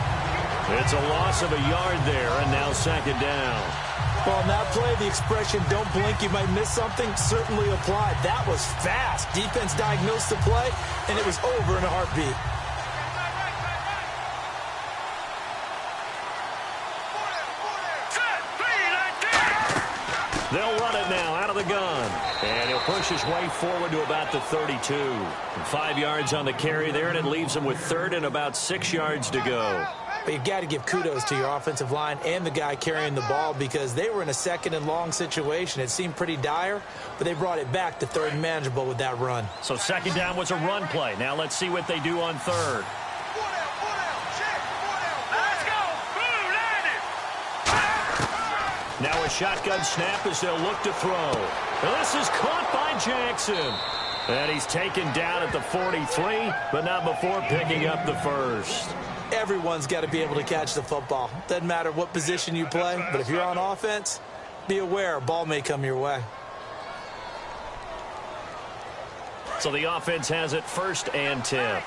It's a loss of a yard there, and now second down. Well, on that play, the expression, don't blink, you might miss something, certainly applied. That was fast. Defense diagnosed the play, and it was over in a heartbeat. They'll run it now out of the gun. And he'll push his way forward to about the 32. 5 yards on the carry there, and it leaves him with third and about 6 yards to go. But you've got to give kudos to your offensive line and the guy carrying the ball because they were in a second and long situation. It seemed pretty dire, but they brought it back to third and manageable with that run. So second down was a run play. Now let's see what they do on third. Let's go. Boom, landed. Now a shotgun snap as they'll look to throw. And this is caught by Jackson. And he's taken down at the 43, but not before picking up the first. Everyone's got to be able to catch the football. Doesn't matter what position you play, but if you're on offense, be aware a ball may come your way. So the offense has it first and 10.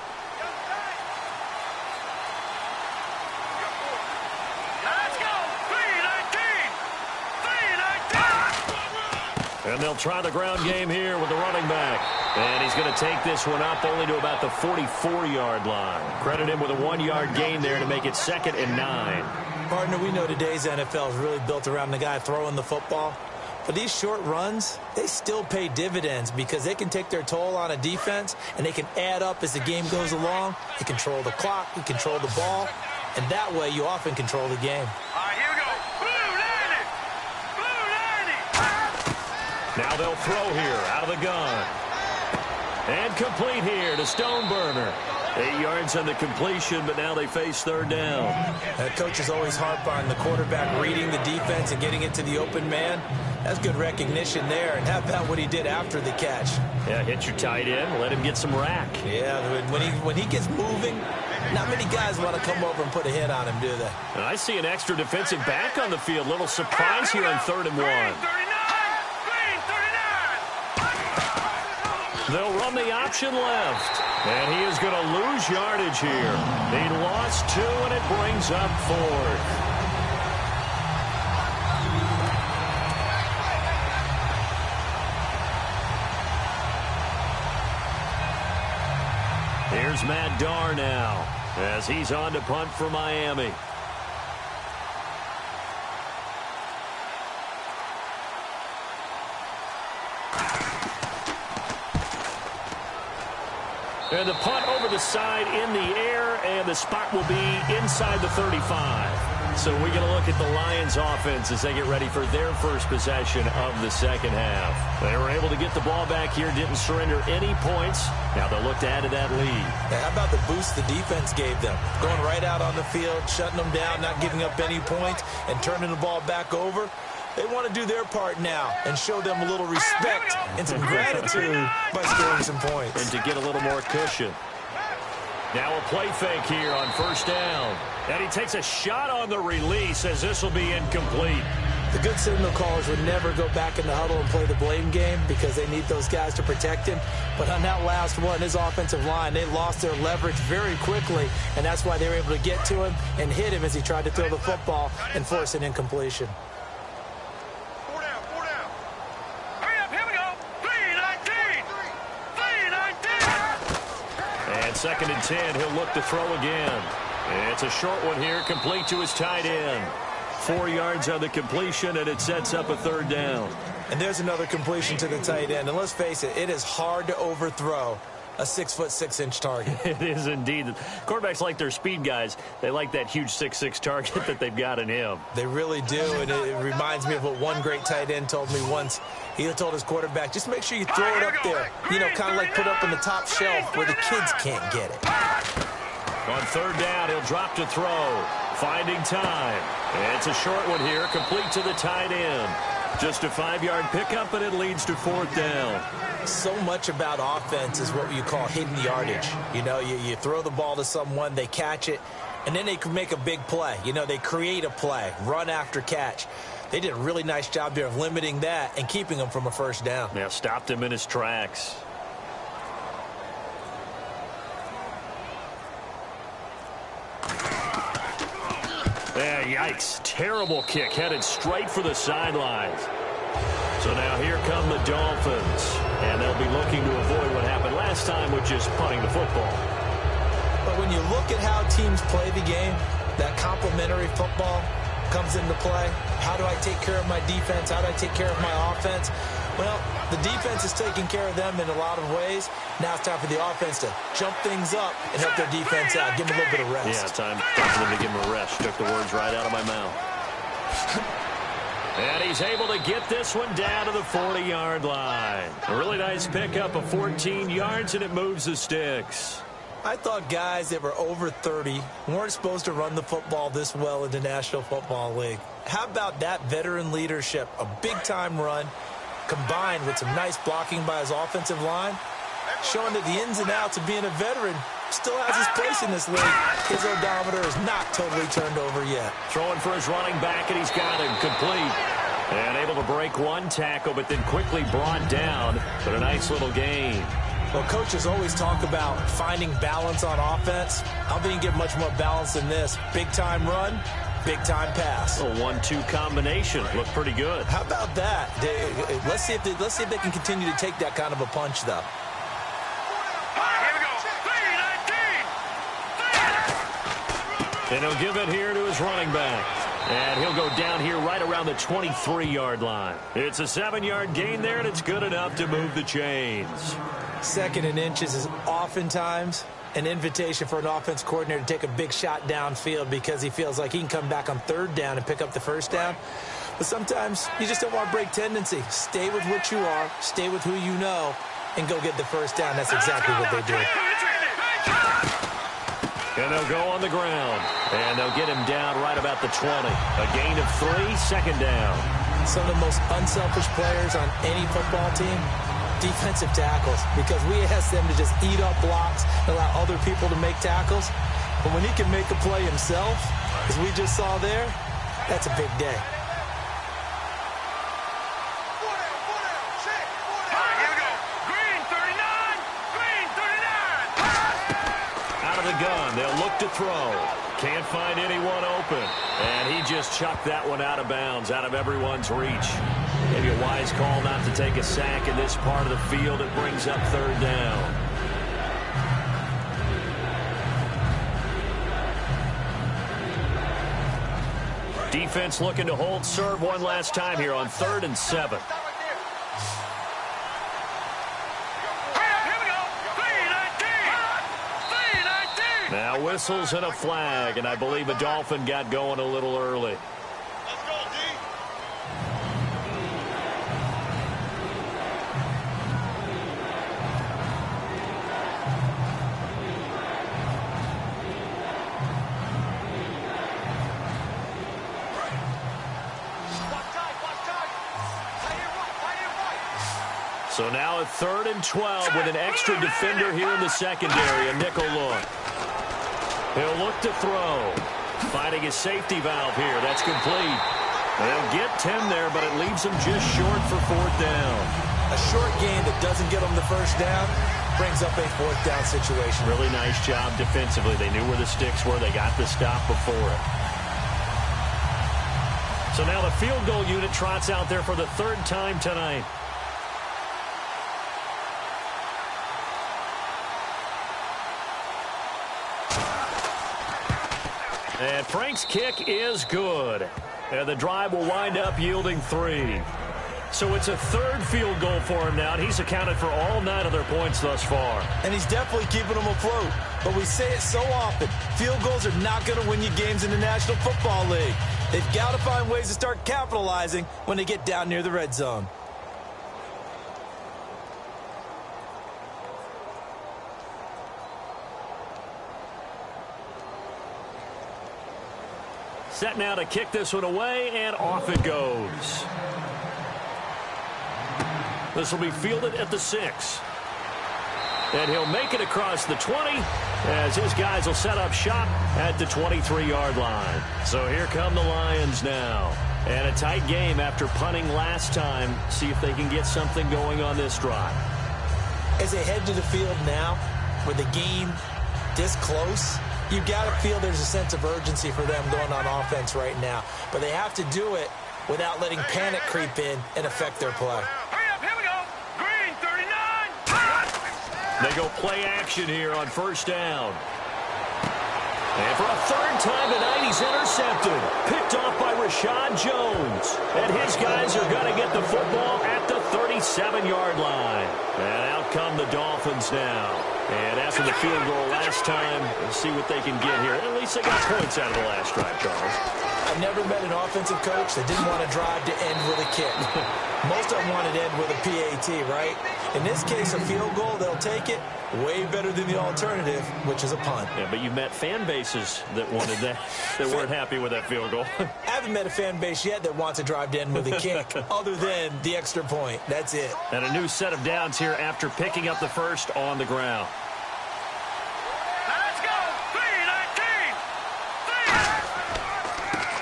Let's go. 3-19. And they'll try the ground game here with the running back. And he's going to take this one up only to about the 44-yard line. Credit him with a 1-yard gain there to make it 2nd and 9. Partner, we know today's NFL is really built around the guy throwing the football. But these short runs, they still pay dividends because they can take their toll on a defense and they can add up as the game goes along. You control the clock, you control the ball, and that way you often control the game. All right, here we go. Blue landed. Now they'll throw here out of the gun. And complete here to Stoneburner. 8 yards on the completion, but now they face third down. Coaches always harp on the quarterback reading the defense and getting it to the open man. That's good recognition there. And how about what he did after the catch? Yeah, hit your tight end, let him get some rack. Yeah, when he gets moving, not many guys want to come over and put a hit on him, do they? And I see an extra defensive back on the field. Little surprise here on 3rd and 1. They'll run the option left. And he is going to lose yardage here. He lost 2, and it brings up 4th. Here's Matt Darr now as he's on to punt for Miami. And the punt over the side in the air, and the spot will be inside the 35. So we're going to look at the Lions offense as they get ready for their first possession of the second half. They were able to get the ball back here, didn't surrender any points. Now they'll look to add to that lead. Yeah, how about the boost the defense gave them? Going right out on the field, shutting them down, not giving up any points, and turning the ball back over. They want to do their part now and show them a little respect and some gratitude by scoring some points. And to get a little more cushion. Now a play fake here on first down. And he takes a shot on the release as this will be incomplete. The good signal callers would never go back in the huddle and play the blame game because they need those guys to protect him. But on that last one, his offensive line, they lost their leverage very quickly, and that's why they were able to get to him and hit him as he tried to throw the football and force an incompletion. Second and 10, he'll look to throw again. It's a short one here, complete to his tight end. 4 yards on the completion, and it sets up a third down. And there's another completion to the tight end. And let's face it, it is hard to overthrow a 6'6" target. It is indeed. Quarterbacks like their speed guys. They like that huge 6'6" target that they've got in him. They really do, and it reminds me of what one great tight end told me once. He told his quarterback, just make sure you throw it up there. You know, kind of like put up in the top shelf where the kids can't get it. On third down, he'll drop to throw. Finding time. It's a short one here, complete to the tight end. Just a 5-yard pickup, and it leads to fourth down. So much about offense is what you call hidden yardage. You know, you throw the ball to someone, they catch it, and then they can make a big play. You know, they create a play, run after catch. They did a really nice job there of limiting that and keeping him from a first down. Yeah, stopped him in his tracks. Yeah, yikes. Terrible kick headed straight for the sidelines. So now here come the Dolphins. And they'll be looking to avoid what happened last time with just punting the football. But when you look at how teams play the game, that complementary football comes into play. How do I take care of my defense? How do I take care of my offense? Well, the defense is taking care of them in a lot of ways. Now it's time for the offense to jump things up and help their defense out. Give them a little bit of rest. Yeah, time for them to give them a rest. Took the words right out of my mouth. And he's able to get this one down to the 40-yard line. A really nice pickup of 14 yards, and it moves the sticks. I thought guys that were over 30 weren't supposed to run the football this well in the National Football League. How about that veteran leadership? A big-time run combined with some nice blocking by his offensive line, showing that the ins and outs of being a veteran still has his place in this league. His odometer is not totally turned over yet. Throwing for his running back, and he's got him complete. And able to break one tackle, but then quickly brought down. But a nice little gain. Well, coaches always talk about finding balance on offense. I don't think you can get much more balance than this. Big-time run, big-time pass. A 1-2 combination. Looked pretty good. How about that? Let's see if they can continue to take that kind of a punch, though. And he'll give it here to his running back. And he'll go down here right around the 23-yard line. It's a 7-yard gain there, and it's good enough to move the chains. Second and inches is oftentimes an invitation for an offense coordinator to take a big shot downfield because he feels like he can come back on third down and pick up the first down. But sometimes you just don't want to break tendency. Stay with what you are, stay with who you know, and go get the first down. That's exactly what they did. And they'll go on the ground. And they'll get him down right about the 20. A gain of 3, second down. Some of the most unselfish players on any football team, defensive tackles, because we ask them to just eat up blocks, allow other people to make tackles. But when he can make a play himself, as we just saw there, that's a big day. Gun. They'll look to throw. Can't find anyone open. And he just chucked that one out of bounds, out of everyone's reach. Maybe a wise call not to take a sack in this part of the field. It brings up third down. Defense looking to hold serve one last time here on 3rd and 7. whistles and a flag, and I believe a Dolphin got going a little early. Let's go, D. So now a 3rd and 12 with an extra defender here in the secondary, a nickel look. He'll look to throw. Finding his safety valve here. That's complete. They'll get 10 there, but it leaves them just short for 4th down. A short gain that doesn't get them the first down brings up a 4th down situation. Really nice job defensively. They knew where the sticks were. They got the stop before it. So now the field goal unit trots out there for the 3rd time tonight. And Frank's kick is good. And the drive will wind up yielding 3. So it's a 3rd field goal for him now, and he's accounted for all 9 of their points thus far. And he's definitely keeping them afloat. But we say it so often, field goals are not going to win you games in the National Football League. They've got to find ways to start capitalizing when they get down near the red zone. Set now to kick this one away, and off it goes. This will be fielded at the 6. And he'll make it across the 20 as his guys will set up shop at the 23-yard line. So here come the Lions now. And a tight game after punting last time. See if they can get something going on this drive. As they head to the field now, with the game this close, you got to feel there's a sense of urgency for them going on offense right now. But they have to do it without letting panic creep in and affect their play. Hurry up, here we go. Green, 39. They go play action here on 1st down. And for a 3rd time tonight, he's intercepted. Picked off by Rashad Jones. And his guys are going to get the football at the 37-yard line. And out come the Dolphins now. And after the field goal last time, we'll see what they can get here. At least they got points out of the last drive, Charles. I've never met an offensive coach that didn't want to drive to end with a kick. Most of them wanted to end with a PAT, right? In this case, a field goal, they'll take it. Way better than the alternative, which is a punt. Yeah, but you've met fan bases that wanted that, that weren't happy with that field goal. I haven't met a fan base yet that wants to drive to end with a kick, other than the extra point. That's it. And a new set of downs here after picking up the first on the ground. Let's go.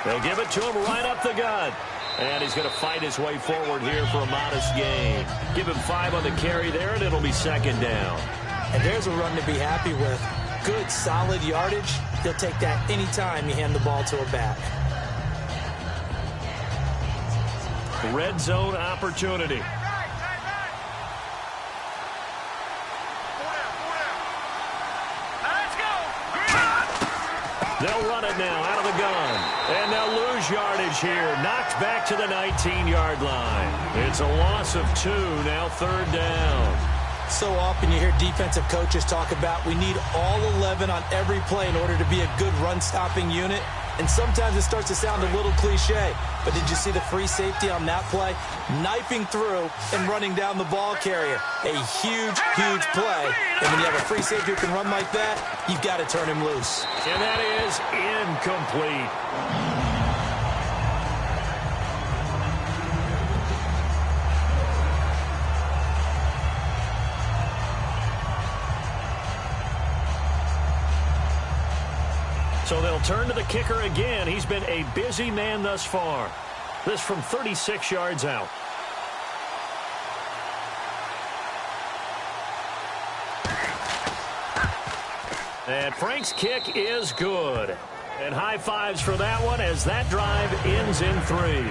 3-19. They'll give it to him right up the gut. And he's going to fight his way forward here for a modest gain. Give him 5 on the carry there, and it'll be 2nd down. And there's a run to be happy with. Good, solid yardage. He'll take that anytime you hand the ball to a back. Red zone opportunity. Let's go. They'll run it now out of the gun. And they'll lose yardage here. Knocked back to the 19-yard line. It's a loss of 2, now 3rd down. So often you hear defensive coaches talk about we need all 11 on every play in order to be a good run-stopping unit. And sometimes it starts to sound a little cliche. But did you see the free safety on that play? Knifing through and running down the ball carrier. A huge, huge play. And when you have a free safety who can run like that, you've got to turn him loose. And that is incomplete. So they'll turn to the kicker again. He's been a busy man thus far. This from 36 yards out. And Frank's kick is good. And high fives for that one as that drive ends in 3.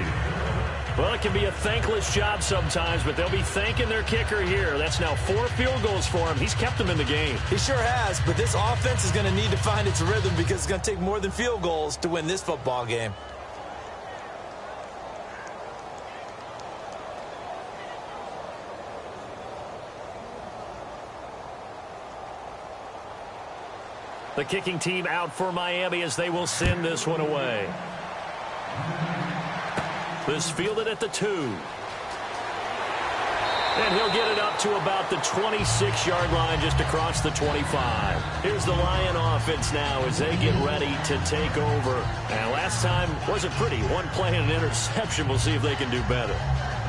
Well, it can be a thankless job sometimes, but they'll be thanking their kicker here. That's now 4 field goals for him. He's kept them in the game. He sure has, but this offense is going to need to find its rhythm because it's going to take more than field goals to win this football game. The kicking team out for Miami as they will send this one away. This fielded at the 2. And he'll get it up to about the 26-yard line, just across the 25. Here's the Lion offense now as they get ready to take over. And last time wasn't pretty. One play and an interception. We'll see if they can do better.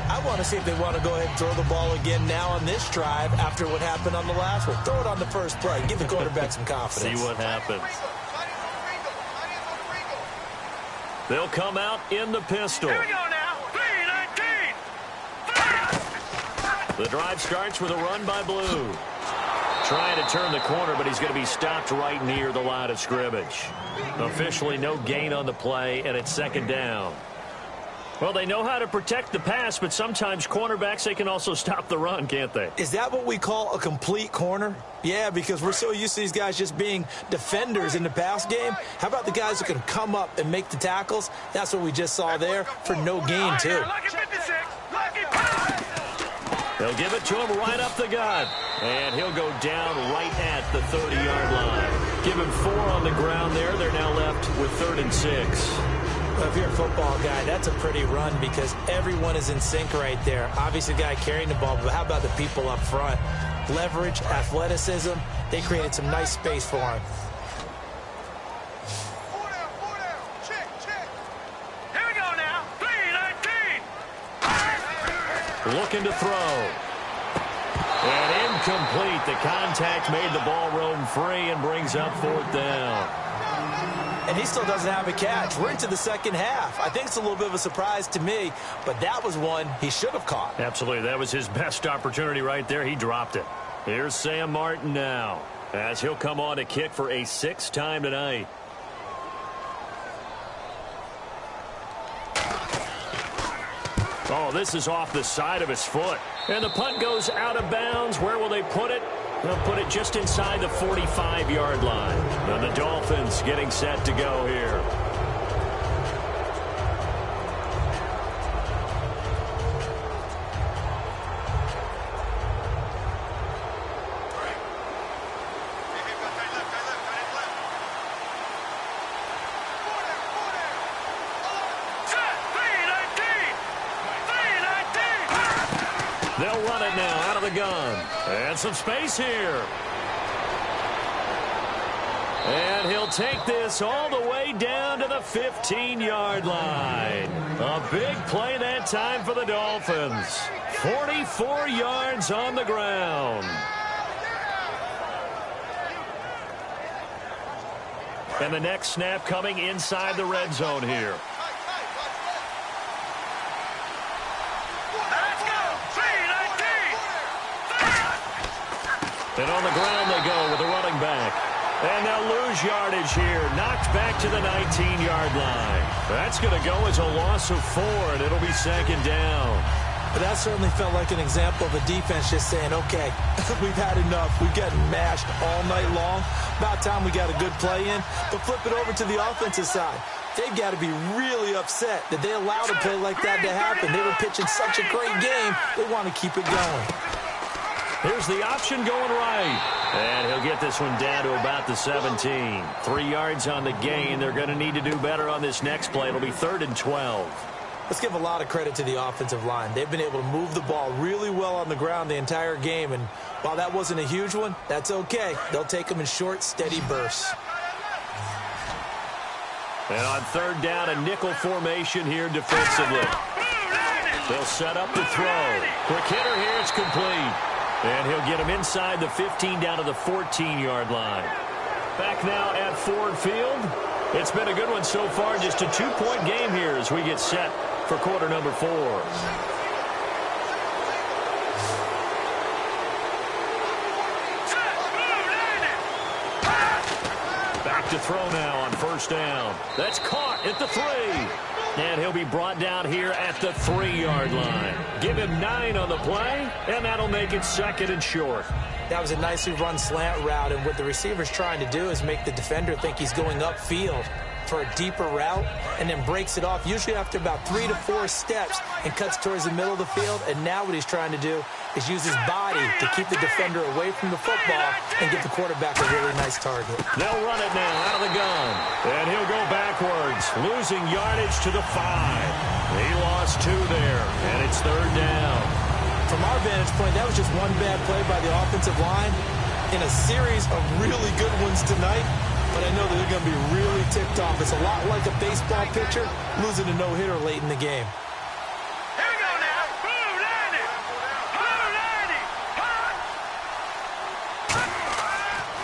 I want to see if they want to go ahead and throw the ball again now on this drive after what happened on the last one. Throw it on the first play. Give the quarterback some confidence. See what happens. They'll come out in the pistol. Here we go now. 3-19. The drive starts with a run by Blue. Trying to turn the corner, but he's going to be stopped right near the line of scrimmage. Officially no gain on the play, and it's second down. Well, they know how to protect the pass, but sometimes cornerbacks, they can also stop the run, can't they? Is that what we call a complete corner? Yeah, because we're so used to these guys just being defenders in the pass game. How about the guys who can come up and make the tackles? That's what we just saw there for no gain, too. They'll give it to him right up the gut. And he'll go down right at the 30-yard line. Give him 4 on the ground there. They're now left with 3rd and 6. Well, if you're a football guy, that's a pretty run because everyone is in sync right there. Obviously, the guy carrying the ball, but how about the people up front? Leverage, athleticism, they created some nice space for him. Here we go now. 3-19. Looking to throw. And incomplete. The contact made the ball roam free and brings up 4th down. And he still doesn't have a catch. We're into the second half. I think it's a little bit of a surprise to me, but that was one he should have caught. Absolutely. That was his best opportunity right there. He dropped it. Here's Sam Martin now as he'll come on to kick for a 6th time tonight. Oh, this is off the side of his foot. And the punt goes out of bounds. Where will they put it? They'll put it just inside the 45-yard line. And the Dolphins getting set to go here. They'll run it now out of the gun. And some space here. And he'll take this all the way down to the 15-yard line. A big play that time for the Dolphins. 44 yards on the ground. And the next snap coming inside the red zone here. And on the ground they go with a running back. And they'll lose yardage here. Knocked back to the 19-yard line. That's going to go as a loss of 4, and it'll be second down. But that certainly felt like an example of a defense just saying, okay, we've had enough. We've gotten mashed all night long. About time we got a good play in. But flip it over to the offensive side. They've got to be really upset that they allowed a play like that to happen. They were pitching such a great game. They want to keep it going. Here's the option going right. And he'll get this one down to about the 17. 3 yards on the gain. They're going to need to do better on this next play. It'll be 3rd and 12. Let's give a lot of credit to the offensive line. They've been able to move the ball really well on the ground the entire game. And while that wasn't a huge one, that's okay. They'll take them in short, steady bursts. And on 3rd down, a nickel formation here defensively. They'll set up the throw. Quick hitter here. It's complete. And he'll get him inside the 15 down to the 14-yard line. Back now at Ford Field. It's been a good one so far. Just a 2-point game here as we get set for quarter number 4. Back to throw now on 1st down. That's caught at the 3. And he'll be brought down here at the 3-yard line. Give him 9 on the play, and that'll make it 2nd and short. That was a nicely run slant route, and what the receiver's trying to do is make the defender think he's going upfield. for a deeper route and then breaks it off, usually after about 3 to 4 steps, and cuts towards the middle of the field. And now what he's trying to do is use his body to keep the defender away from the football and give the quarterback a really nice target. They'll run it now out of the gun. And he'll go backwards, losing yardage to the 5. He lost 2 there, and it's 3rd down. From our vantage point, that was just one bad play by the offensive line in a series of really good ones tonight. But I know that they're going to be really ticked off. It's a lot like a baseball pitcher losing a no-hitter late in the game. Here we go now. Blue 90. Blue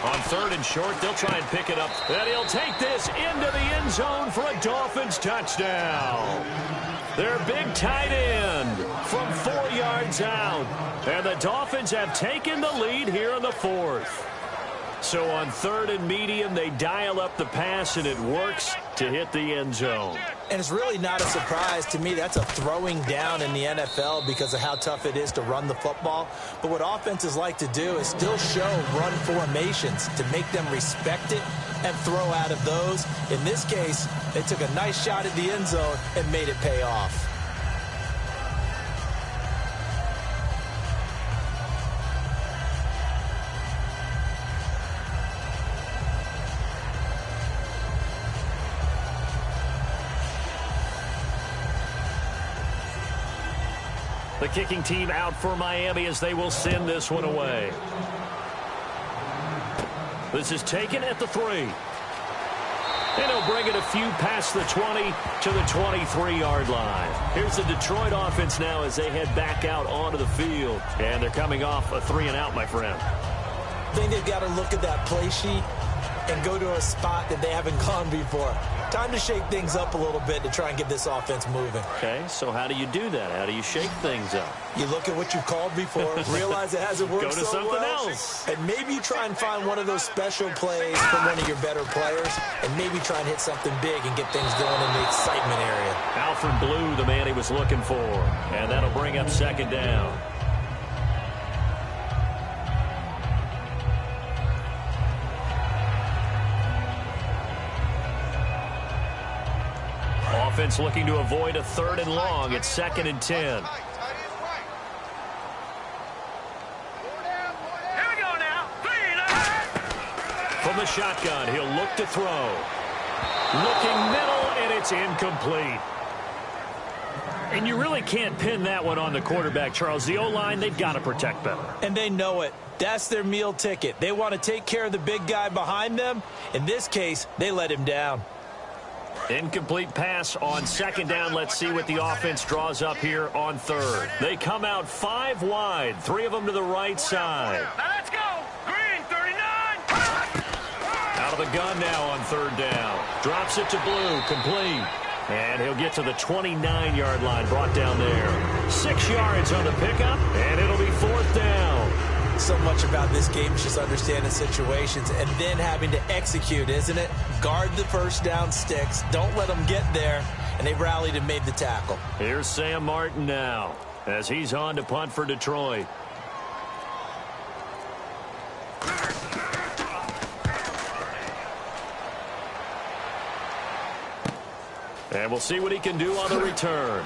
90. On 3rd and short, they'll try and pick it up. And he'll take this into the end zone for a Dolphins touchdown. Their big tight end from 4 yards out. And the Dolphins have taken the lead here in the 4th. So on 3rd and medium, they dial up the pass, and it works to hit the end zone. And it's really not a surprise to me. That's a throwing down in the NFL because of how tough it is to run the football. But what offenses like to do is still show run formations to make them respect it and throw out of those. In this case, they took a nice shot at the end zone and made it pay off. The kicking team out for Miami as they will send this one away. This is taken at the 3. And he'll bring it a few past the 20 to the 23-yard line. Here's the Detroit offense now as they head back out onto the field. And they're coming off a 3-and-out, my friend. I think they've got to look at that play sheet and go to a spot that they haven't gone before. Time to shake things up a little bit to try and get this offense moving. Okay, so how do you do that? How do you shake things up? You look at what you've called before, realize it hasn't worked Go to so something well, else. and maybe you try and find one of those special plays from one of your better players, and maybe try and hit something big and get things going in the excitement area. Alfred Blue, the man he was looking for, and that'll bring up 2nd down. Offense looking to avoid a 3rd and long. It's 2nd and 10. Here we go now. 3 From the shotgun, he'll look to throw. Looking middle, and it's incomplete. And you really can't pin that one on the quarterback, Charles. The O-line, they've got to protect better. And they know it. That's their meal ticket. They want to take care of the big guy behind them. In this case, they let him down. Incomplete pass on 2nd down. Let's see what the offense draws up here on 3rd. They come out 5 wide, 3 of them to the right side. Now let's go. Green 39. Out of the gun now on 3rd down. Drops it to Blue, complete. And he'll get to the 29-yard line, brought down there. 6 yards on the pickup, and it'll be 4th down. So much about this game is just understanding situations and then having to execute, isn't it? Guard the first down sticks. Don't let them get there. And they rallied and made the tackle. Here's Sam Martin now as he's on to punt for Detroit. And we'll see what he can do on the return.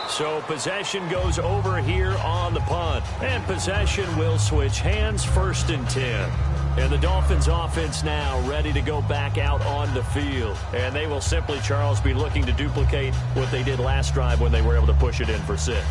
So possession goes over here on the punt. And possession will switch hands, 1st and 10. And the Dolphins offense now ready to go back out on the field. And they will simply, Charles, be looking to duplicate what they did last drive when they were able to push it in for 6.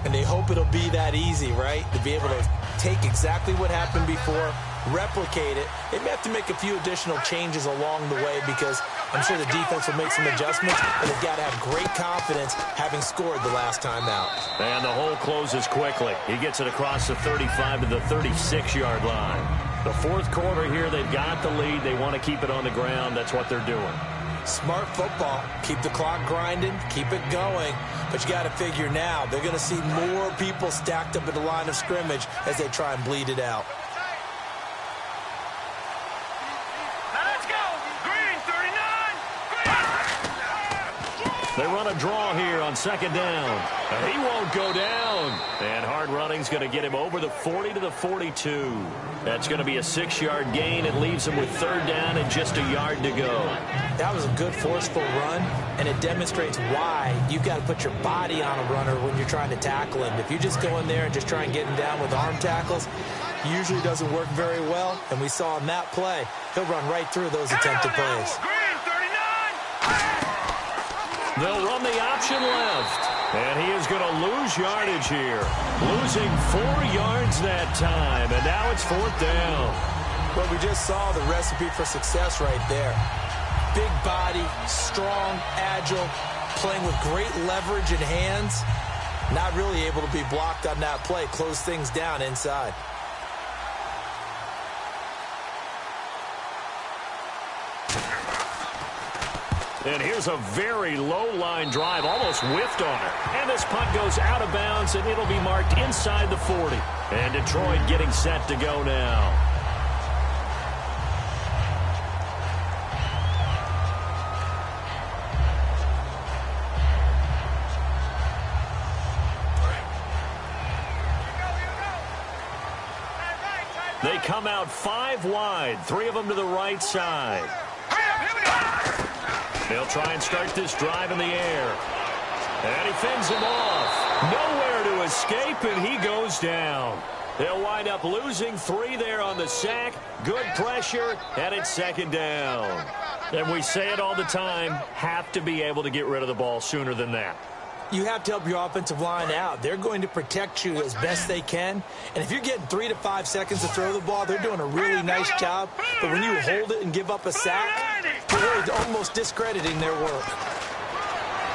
And they hope it'll be that easy, right? To be able to take exactly what happened before, replicate it. They may have to make a few additional changes along the way because I'm sure the defense will make some adjustments, and they've got to have great confidence having scored the last time out. And the hole closes quickly. He gets it across the 35 to the 36-yard line. The 4th quarter here, they've got the lead. They want to keep it on the ground. That's what they're doing. Smart football. Keep the clock grinding. Keep it going. But you got to figure now, they're going to see more people stacked up at the line of scrimmage as they try and bleed it out. They run a draw here on second down. And he won't go down. And hard running's going to get him over the 40 to the 42. That's going to be a 6-yard gain. It leaves him with third down and just a yard to go. That was a good forceful run, and it demonstrates why you've got to put your body on a runner when you're trying to tackle him. If you just go in there and just try and get him down with arm tackles, usually doesn't work very well. And we saw in that play, he'll run right through those attempted plays. They'll run the option left. And he is going to lose yardage here. Losing 4 yards that time. And now it's fourth down. Well, we just saw the recipe for success right there. Big body, strong, agile, playing with great leverage in hands. Not really able to be blocked on that play. Close things down inside. And here's a very low-line drive, almost whiffed on it. And this punt goes out of bounds, and it'll be marked inside the 40. And Detroit getting set to go now. They come out 5 wide, 3 of them to the right side. They'll try and start this drive in the air. And he fends him off. Nowhere to escape, and he goes down. They'll wind up losing 3 there on the sack. Good pressure, and it's second down. And we say it all the time, have to be able to get rid of the ball sooner than that. You have to help your offensive line out. They're going to protect you as best they can. And if you're getting 3 to 5 seconds to throw the ball, they're doing a really nice job. But when you hold it and give up a sack, you're really almost discrediting their work.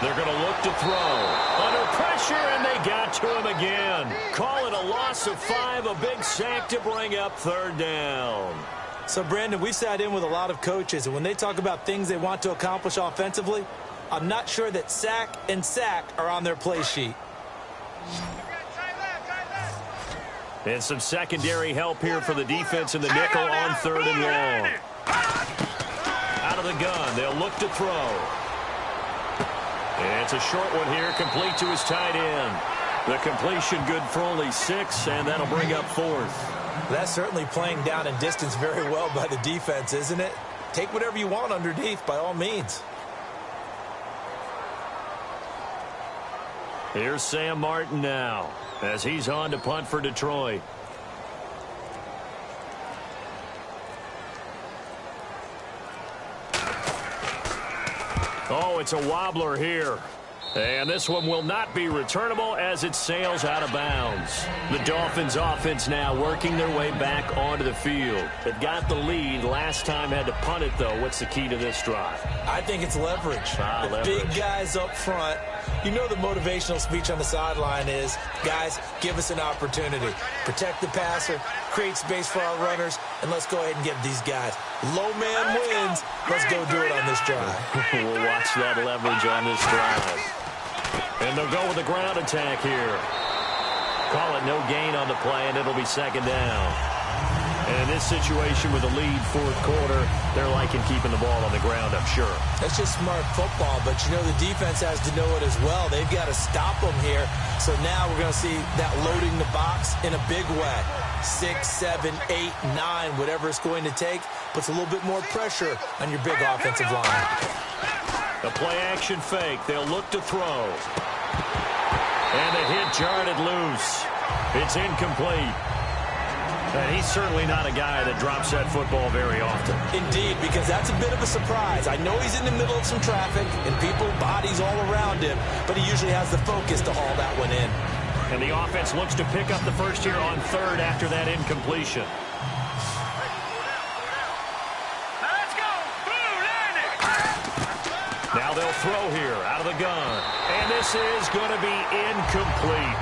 They're going to look to throw. Under pressure, and they got to him again. Call it a loss of 5, a big sack to bring up third down. So, Brandon, we sat in with a lot of coaches, and when they talk about things they want to accomplish offensively, I'm not sure that sack and sack are on their play sheet. And some secondary help here for the defense in the nickel on third and long. Out of the gun, they'll look to throw. And it's a short one here, complete to his tight end. The completion good for only 6, and that'll bring up fourth. That's certainly playing down in distance very well by the defense, isn't it? Take whatever you want underneath, by all means. Here's Sam Martin now as he's on to punt for Detroit. Oh, it's a wobbler here. And this one will not be returnable as it sails out of bounds. The Dolphins offense now working their way back onto the field. They've got the lead. Last time had to punt it, though. What's the key to this drive? I think it's leverage. Leverage. Big guys up front. You know the motivational speech on the sideline is, guys, give us an opportunity. Protect the passer, create space for our runners, and let's go ahead and get these guys. Low man wins. Let's go do it on this drive. We'll watch that leverage on this drive. And they'll go with the ground attack here. Call it no gain on the play, and it'll be second down. And in this situation with a lead fourth quarter, they're liking keeping the ball on the ground, I'm sure. That's just smart football, but you know the defense has to know it as well. They've got to stop them here. So now we're going to see that loading the box in a big way. 6, 7, 8, 9, whatever it's going to take, puts a little bit more pressure on your big offensive line. A play-action fake. They'll look to throw. And the hit jarred it loose. It's incomplete. And he's certainly not a guy that drops that football very often. Indeed, because that's a bit of a surprise. I know he's in the middle of some traffic and people, bodies all around him, but he usually has the focus to haul that one in. And the offense looks to pick up the first here on third after that incompletion. Now they'll throw here out of the gun. And this is going to be incomplete.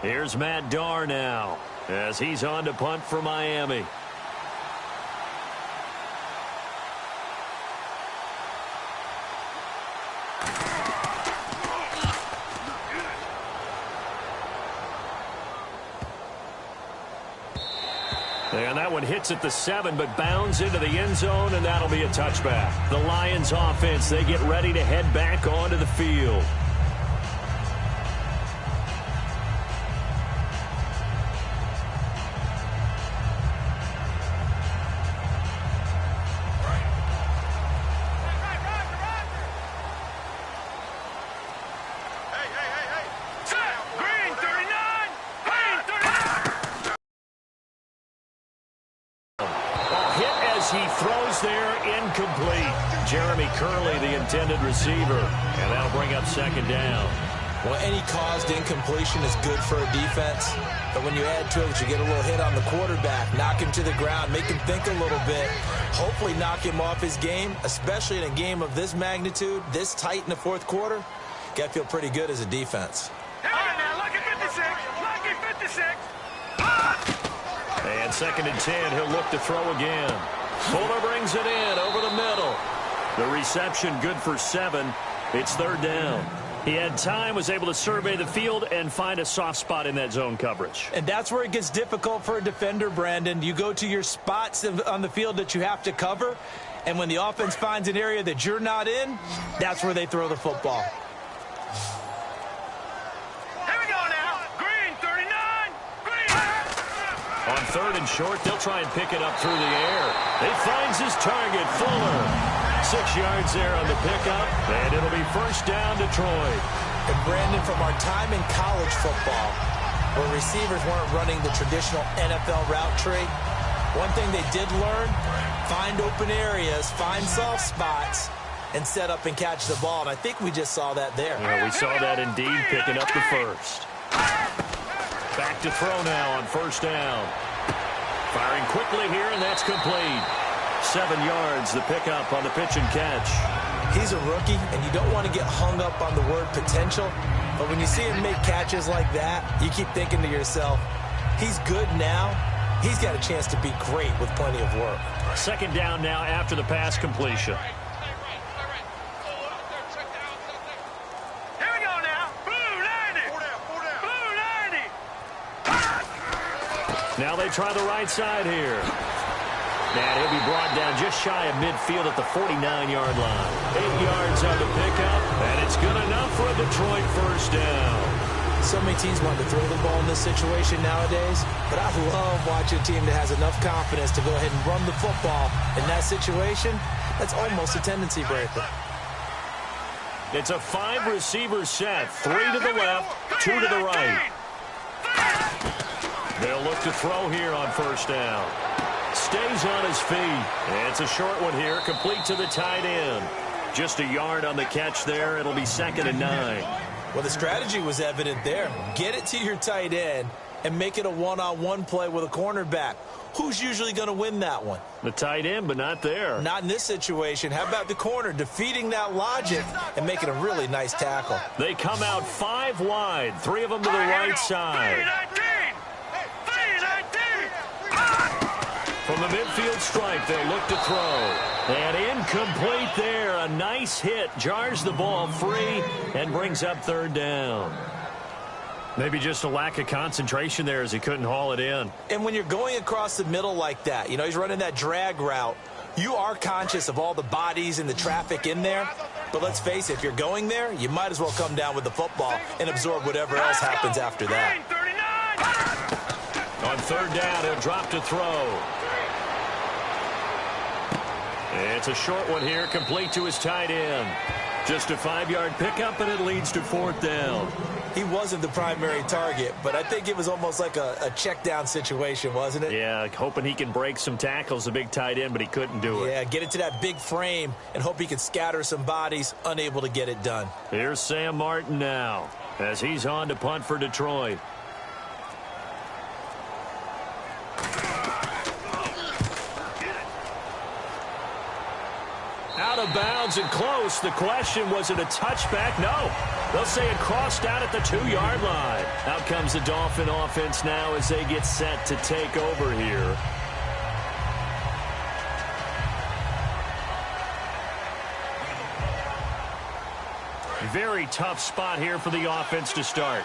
Here's Matt Darr now as he's on to punt for Miami. And that one hits at the 7, but bounds into the end zone, and that'll be a touchback. The Lions offense, they get ready to head back onto the field. He throws there, incomplete. Jeremy Curley, the intended receiver. And that'll bring up second down. Well, any caused incompletion is good for a defense. But when you add to it that you get a little hit on the quarterback, knock him to the ground, make him think a little bit, hopefully knock him off his game, especially in a game of this magnitude, this tight in the fourth quarter, got to feel pretty good as a defense. All right, now, lucky 56. Lucky 56. And second and 10, he'll look to throw again. Fuller brings it in over the middle. The reception good for 7. It's third down. He had time, was able to survey the field and find a soft spot in that zone coverage. And that's where it gets difficult for a defender, Brandon. You go to your spots on the field that you have to cover, and when the offense finds an area that you're not in, that's where they throw the football. Here we go now. Green, 39. Green. On third and short, they'll try and pick it up through the air. He finds his target, Fuller. 6 yards there on the pickup, and it'll be first down, Detroit. And Brandon, from our time in college football, where receivers weren't running the traditional NFL route tree, one thing they did learn, find open areas, find soft spots, and set up and catch the ball. And I think we just saw that there. Yeah, we saw that indeed, picking up the first. Back to throw now on first down. Firing quickly here, and that's complete. 7 yards, the pickup on the pitch and catch. He's a rookie, and you don't want to get hung up on the word potential. But when you see him make catches like that, you keep thinking to yourself, he's good now. He's got a chance to be great with plenty of work. Second down now after the pass completion. Here we go now. Blue 90. Blue 90. Now they try the right side here. And he'll be brought down just shy of midfield at the 49-yard line. 8 yards on the pickup, and it's good enough for a Detroit first down. So many teams want to throw the ball in this situation nowadays, but I love watching a team that has enough confidence to go ahead and run the football. In that situation, that's almost a tendency breaker. It's a 5-receiver set, 3 to the left, 2 to the right. They'll look to throw here on first down. Stays on his feet. And it's a short one here, complete to the tight end. Just a yard on the catch there. It'll be second and 9. Well, the strategy was evident there. Get it to your tight end and make it a one-on-one play with a cornerback. Who's usually going to win that one? The tight end, but not there. Not in this situation. How about the corner defeating that logic and making a really nice tackle? They come out 5 wide, 3 of them to the right side. From the midfield stripe, they'll look to throw. And incomplete there. A nice hit. Jars the ball free and brings up third down. Maybe just a lack of concentration there as he couldn't haul it in. And when you're going across the middle like that, you know, he's running that drag route, you are conscious of all the bodies and the traffic in there. But let's face it, if you're going there, you might as well come down with the football and absorb whatever else happens after that. On third down, he'll drop to throw. It's a short one here, complete to his tight end. Just a 5-yard pickup, and it leads to fourth down. He wasn't the primary target, but I think it was almost like a check down situation, wasn't it? Yeah, hoping he can break some tackles, the big tight end, but he couldn't do it. Yeah, get it to that big frame and hope he can scatter some bodies, unable to get it done. Here's Sam Martin now as he's on to punt for Detroit. Out of bounds and close. The question, was it a touchback? No. They'll say it crossed out at the 2-yard line. Out comes the Dolphin offense now as they get set to take over here. Very tough spot here for the offense to start.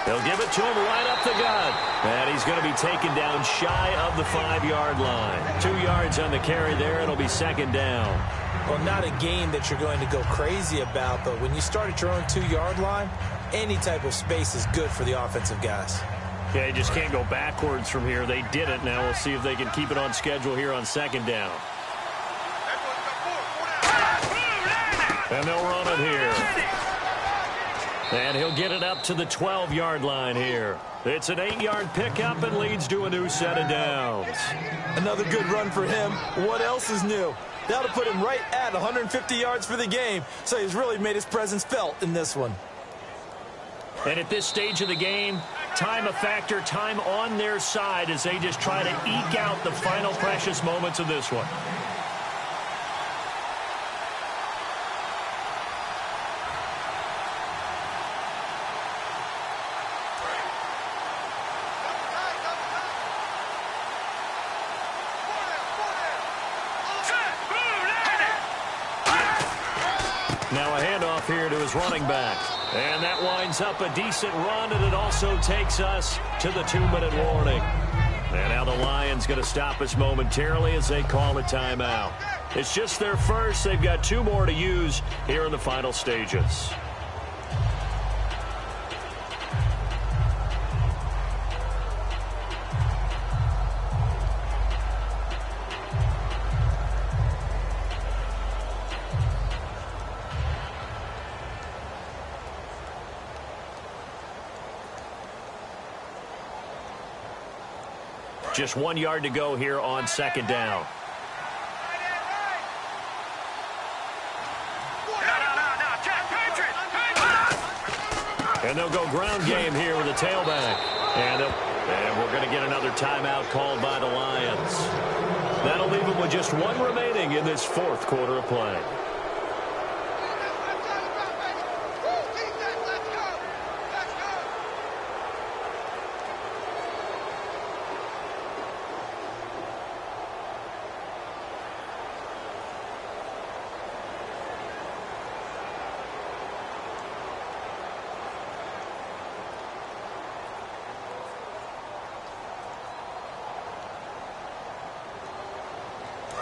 They'll give it to him right up the gut. And he's going to be taken down shy of the 5-yard line. 2 yards on the carry there. It'll be second down. Well, not a game that you're going to go crazy about, but when you start at your own 2-yard line, any type of space is good for the offensive guys. Yeah, you just can't go backwards from here. They did it. Now we'll see if they can keep it on schedule here on second down. And they'll run it here. And he'll get it up to the 12-yard line here. It's an 8-yard pickup and leads to a new set of downs. Another good run for him. What else is new? That'll put him right at 150 yards for the game. So he's really made his presence felt in this one. And at this stage of the game, time a factor, time on their side as they just try to eke out the final precious moments of this one. Now a handoff here to his running back. And that winds up a decent run, and it also takes us to the 2-minute warning. And now the Lions going to stop us momentarily as they call a timeout. It's just their first. They've got 2 more to use here in the final stages. Just 1 yard to go here on second down. And they'll go ground game here with a tailback. And we're going to get another timeout called by the Lions. That'll leave them with just 1 remaining in this 4th quarter of play.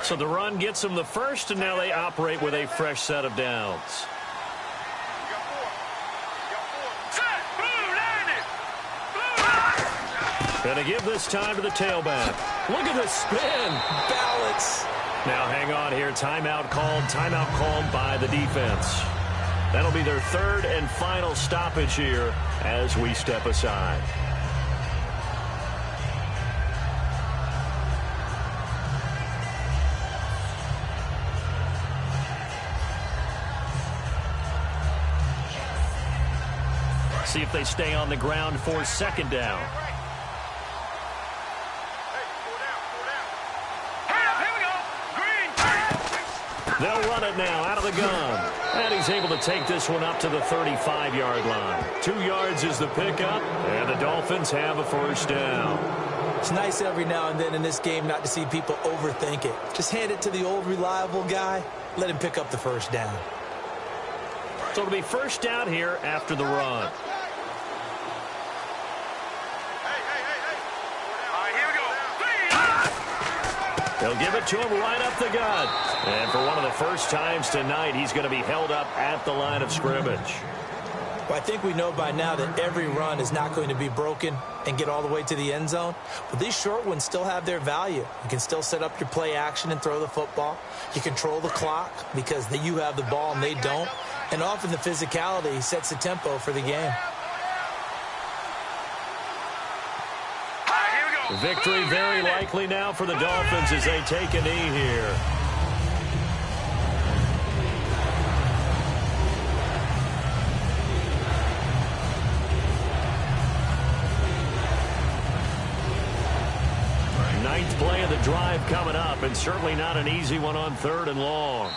So the run gets them the first, and now they operate with a fresh set of downs. Gonna give this time to the tailback. Look at the spin. Balance. Now hang on here. Timeout called by the defense. That'll be their 3rd and final stoppage here as we step aside. See if they stay on the ground for second down. They'll run it now out of the gun. And he's able to take this one up to the 35-yard line. 2 yards is the pickup, and the Dolphins have a first down. It's nice every now and then in this game not to see people overthink it. Just hand it to the old reliable guy. Let him pick up the first down. So it'll be first down here after the run. They'll give it to him right up the gut. And for one of the first times tonight, he's going to be held up at the line of scrimmage. Well, I think we know by now that every run is not going to be broken and get all the way to the end zone. But these short ones still have their value. You can still set up your play action and throw the football. You control the clock because you have the ball and they don't. And often the physicality sets the tempo for the game. Victory very likely now for the Dolphins as they take a knee here. Ninth play of the drive coming up, and certainly not an easy one on 3rd and long.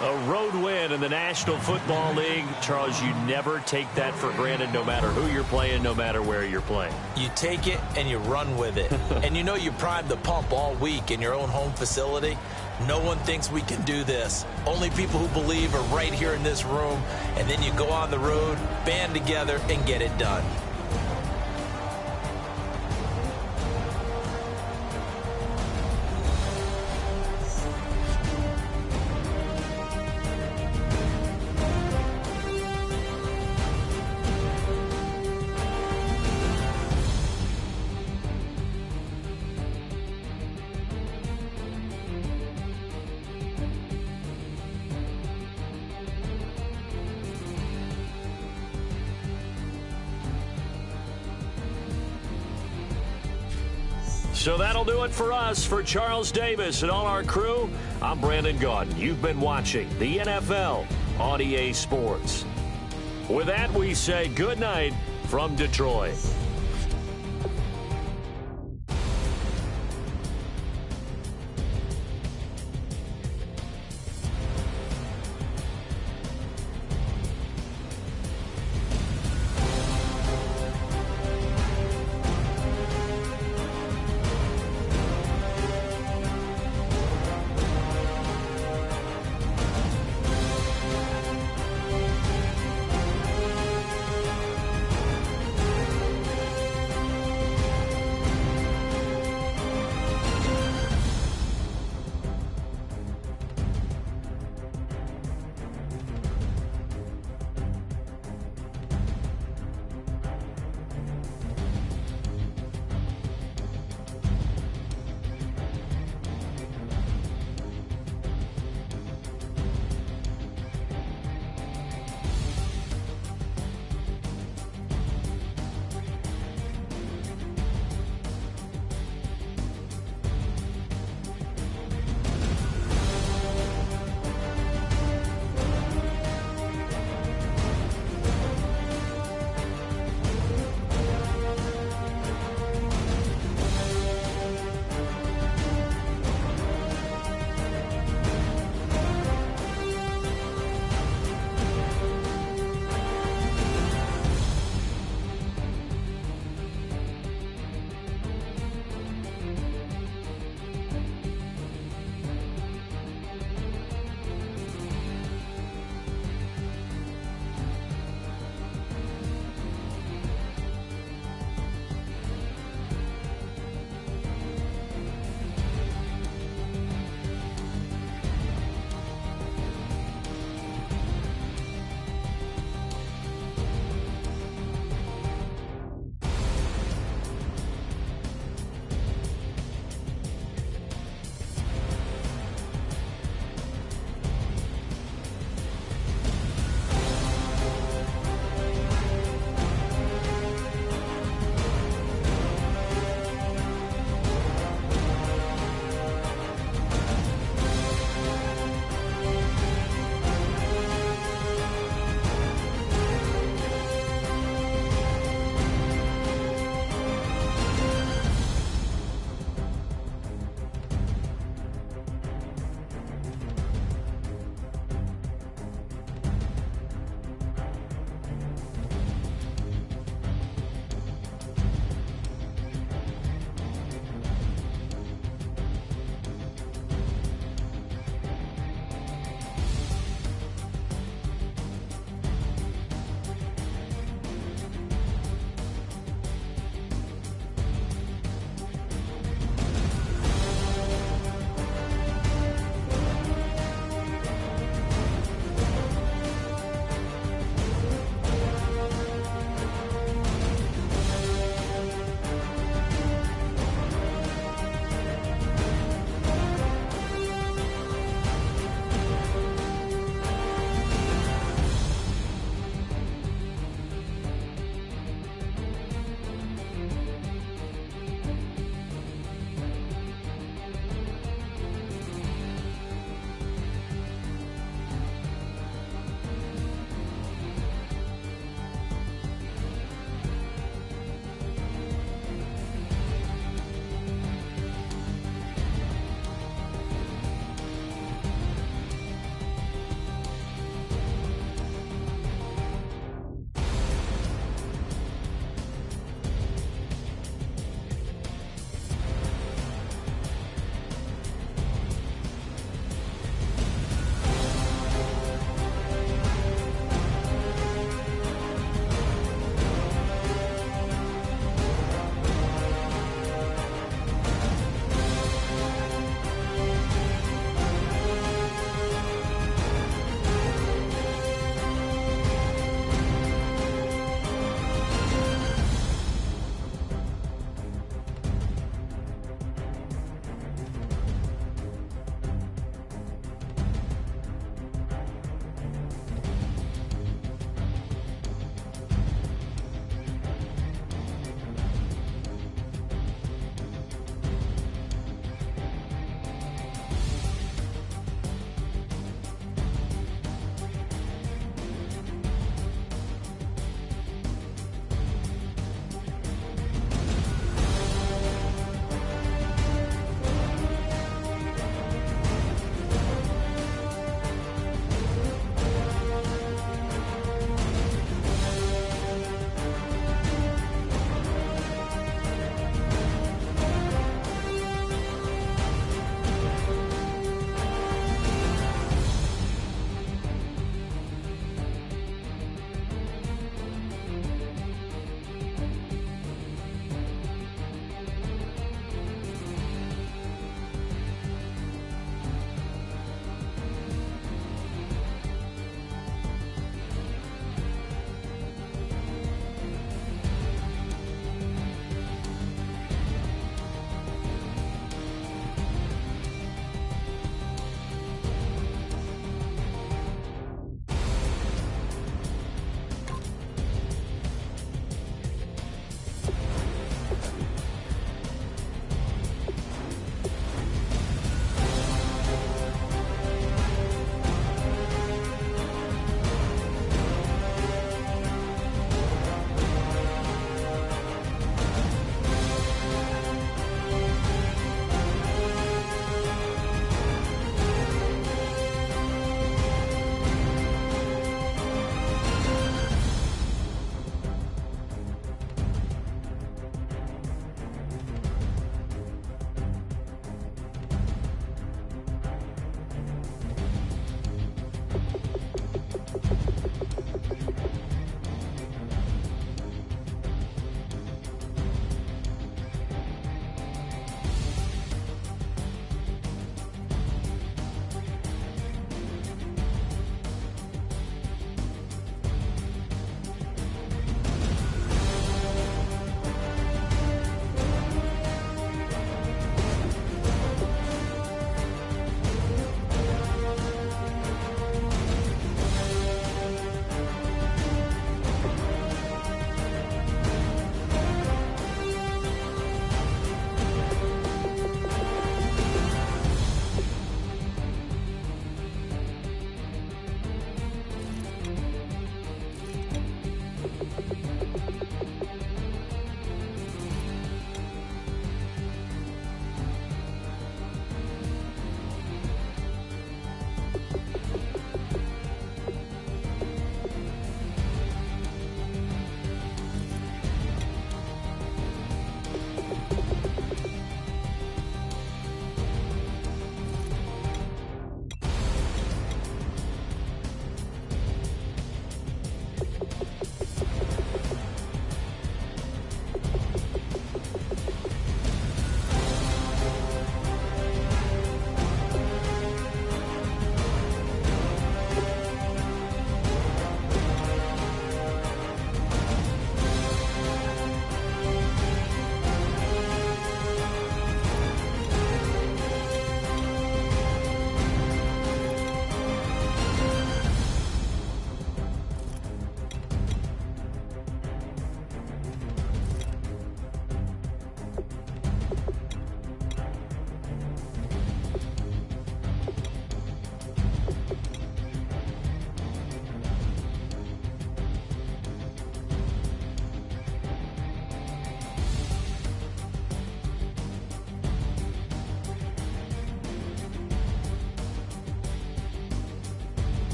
A road win in the National Football League. Charles, you never take that for granted no matter who you're playing, no matter where you're playing. You take it and you run with it. And you know you primed the pump all week in your own home facility. No one thinks we can do this. Only people who believe are right here in this room. And then you go on the road, band together, and get it done. So that'll do it for us. For Charles Davis and all our crew, I'm Brandon Gaudin. You've been watching the NFL on EA Sports. With that, we say good night from Detroit.